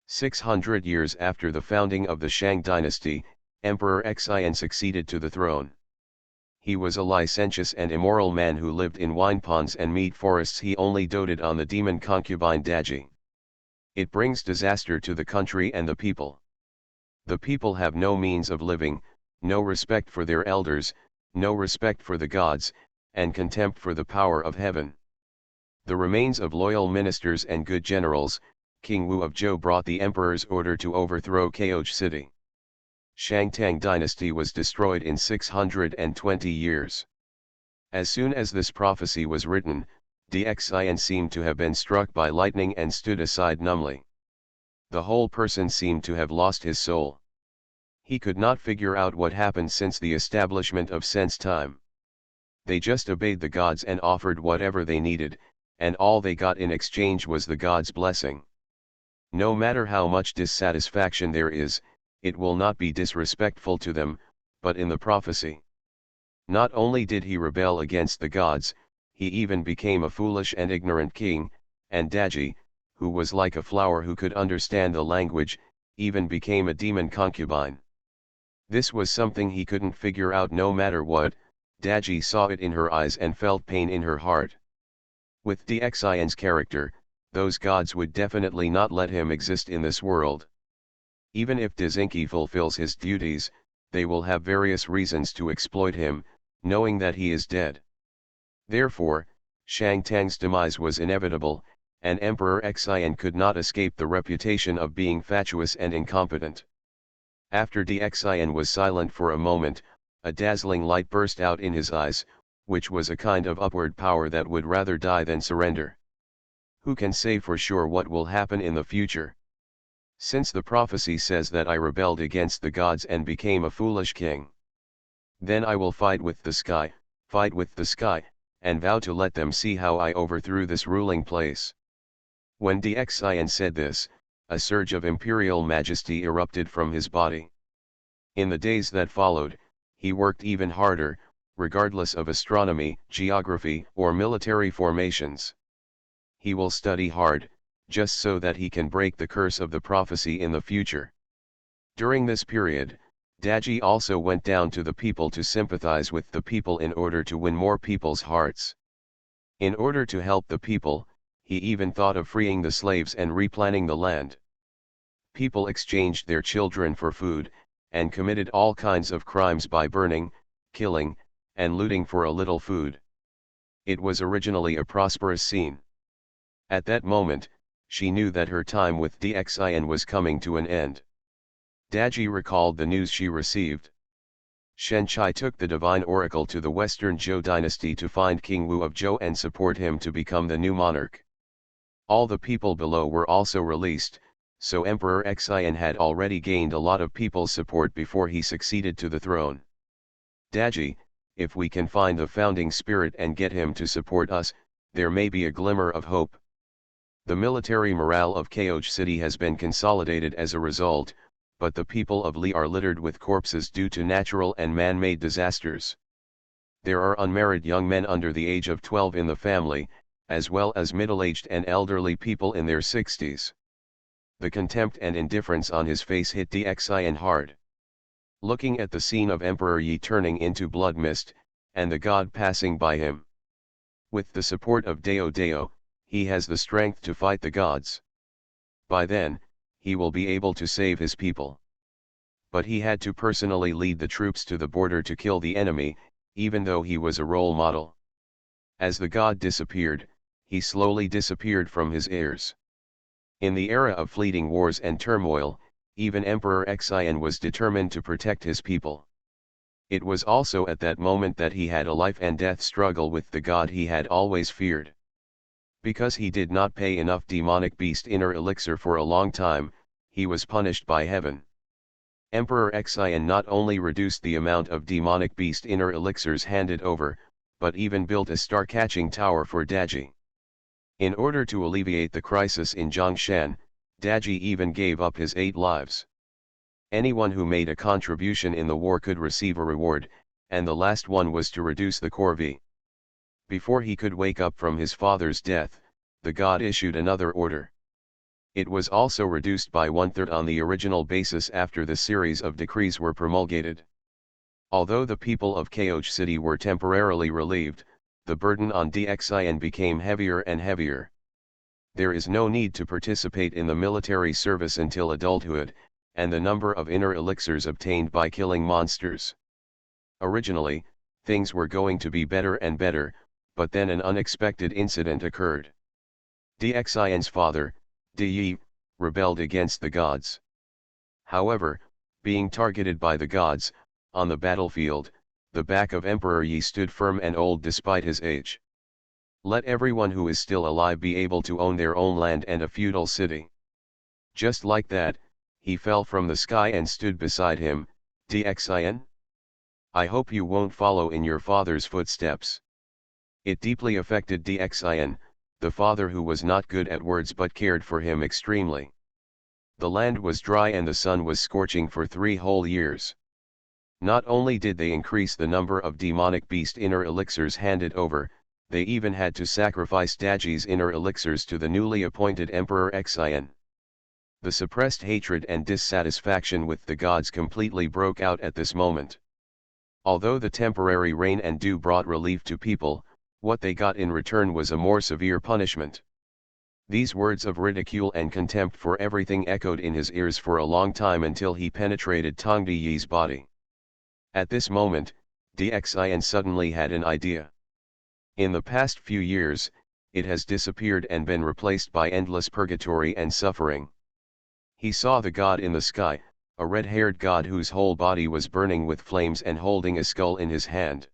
600 years after the founding of the Shang dynasty, Emperor Xian succeeded to the throne. He was a licentious and immoral man who lived in wine ponds and meat forests. He only doted on the demon concubine Daji. It brings disaster to the country and the people. The people have no means of living, no respect for their elders, no respect for the gods, and contempt for the power of heaven. The remains of loyal ministers and good generals, King Wu of Zhou brought the emperor's order to overthrow Koch City. Shangtang dynasty was destroyed in 620 years. As soon as this prophecy was written, Dxian seemed to have been struck by lightning and stood aside numbly. The whole person seemed to have lost his soul. He could not figure out what happened since the establishment of sense time. They just obeyed the gods and offered whatever they needed, and all they got in exchange was the gods' blessing. No matter how much dissatisfaction there is, it will not be disrespectful to them, but in the prophecy. Not only did he rebel against the gods, he even became a foolish and ignorant king, and Daji, who was like a flower who could understand the language, even became a demon concubine. This was something he couldn't figure out no matter what. Daji saw it in her eyes and felt pain in her heart. With Dxian's character, those gods would definitely not let him exist in this world. Even if Dazinki fulfills his duties, they will have various reasons to exploit him, knowing that he is dead. Therefore, Shang Tang's demise was inevitable, and Emperor Xian could not escape the reputation of being fatuous and incompetent. After Dxian was silent for a moment, a dazzling light burst out in his eyes, which was a kind of upward power that would rather die than surrender. Who can say for sure what will happen in the future? Since the prophecy says that I rebelled against the gods and became a foolish king. Then I will fight with the sky, and vow to let them see how I overthrew this ruling place. When Dxian said this, a surge of imperial majesty erupted from his body. In the days that followed, he worked even harder, regardless of astronomy, geography, or military formations. He will study hard, just so that he can break the curse of the prophecy in the future. During this period, Daji also went down to the people to sympathize with the people in order to win more people's hearts. In order to help the people, he even thought of freeing the slaves and replanting the land. People exchanged their children for food, and committed all kinds of crimes by burning, killing, and looting for a little food. It was originally a prosperous scene. At that moment, she knew that her time with Dxian was coming to an end. Daji recalled the news she received. Shen Chai took the divine oracle to the Western Zhou dynasty to find King Wu of Zhou and support him to become the new monarch. All the people below were also released, so Emperor Xian had already gained a lot of people's support before he succeeded to the throne. Daji, if we can find the founding spirit and get him to support us, there may be a glimmer of hope. The military morale of Kaoj City has been consolidated as a result, but the people of Li are littered with corpses due to natural and man-made disasters. There are unmarried young men under the age of 12 in the family, as well as middle-aged and elderly people in their 60s. The contempt and indifference on his face hit Dxian hard. Looking at the scene of Emperor Yi turning into blood mist, and the god passing by him. With the support of Dao Dao, he has the strength to fight the gods. By then, he will be able to save his people. But he had to personally lead the troops to the border to kill the enemy, even though he was a role model. As the god disappeared, he slowly disappeared from his heirs. In the era of fleeting wars and turmoil, even Emperor Xian was determined to protect his people. It was also at that moment that he had a life and death struggle with the god he had always feared. Because he did not pay enough demonic beast inner elixir for a long time, he was punished by heaven. Emperor Xian not only reduced the amount of demonic beast inner elixirs handed over, but even built a star-catching tower for Daji. In order to alleviate the crisis in Zhongshan, Daji even gave up his 8 lives. Anyone who made a contribution in the war could receive a reward, and the last one was to reduce the corvée. Before he could wake up from his father's death, the god issued another order. It was also reduced by 1/3 on the original basis after the series of decrees were promulgated. Although the people of Kaoj City were temporarily relieved, the burden on Dxian became heavier and heavier. There is no need to participate in the military service until adulthood, and the number of inner elixirs obtained by killing monsters. Originally, things were going to be better and better, but then an unexpected incident occurred. Dxian's father, Yi, rebelled against the gods. However, being targeted by the gods, on the battlefield, the back of Emperor Yi stood firm and old despite his age. Let everyone who is still alive be able to own their own land and a feudal city. Just like that, he fell from the sky and stood beside him. Dxian? I hope you won't follow in your father's footsteps. It deeply affected Dxin, the father who was not good at words but cared for him extremely. The land was dry and the sun was scorching for 3 whole years. Not only did they increase the number of demonic beast inner elixirs handed over, they even had to sacrifice Daji's inner elixirs to the newly appointed Emperor Xian. The suppressed hatred and dissatisfaction with the gods completely broke out at this moment. Although the temporary rain and dew brought relief to people, what they got in return was a more severe punishment. These words of ridicule and contempt for everything echoed in his ears for a long time until he penetrated Tongdi Yi's body. At this moment, Dxin suddenly had an idea. In the past few years, it has disappeared and been replaced by endless purgatory and suffering. He saw the god in the sky, a red-haired god whose whole body was burning with flames and holding a skull in his hand.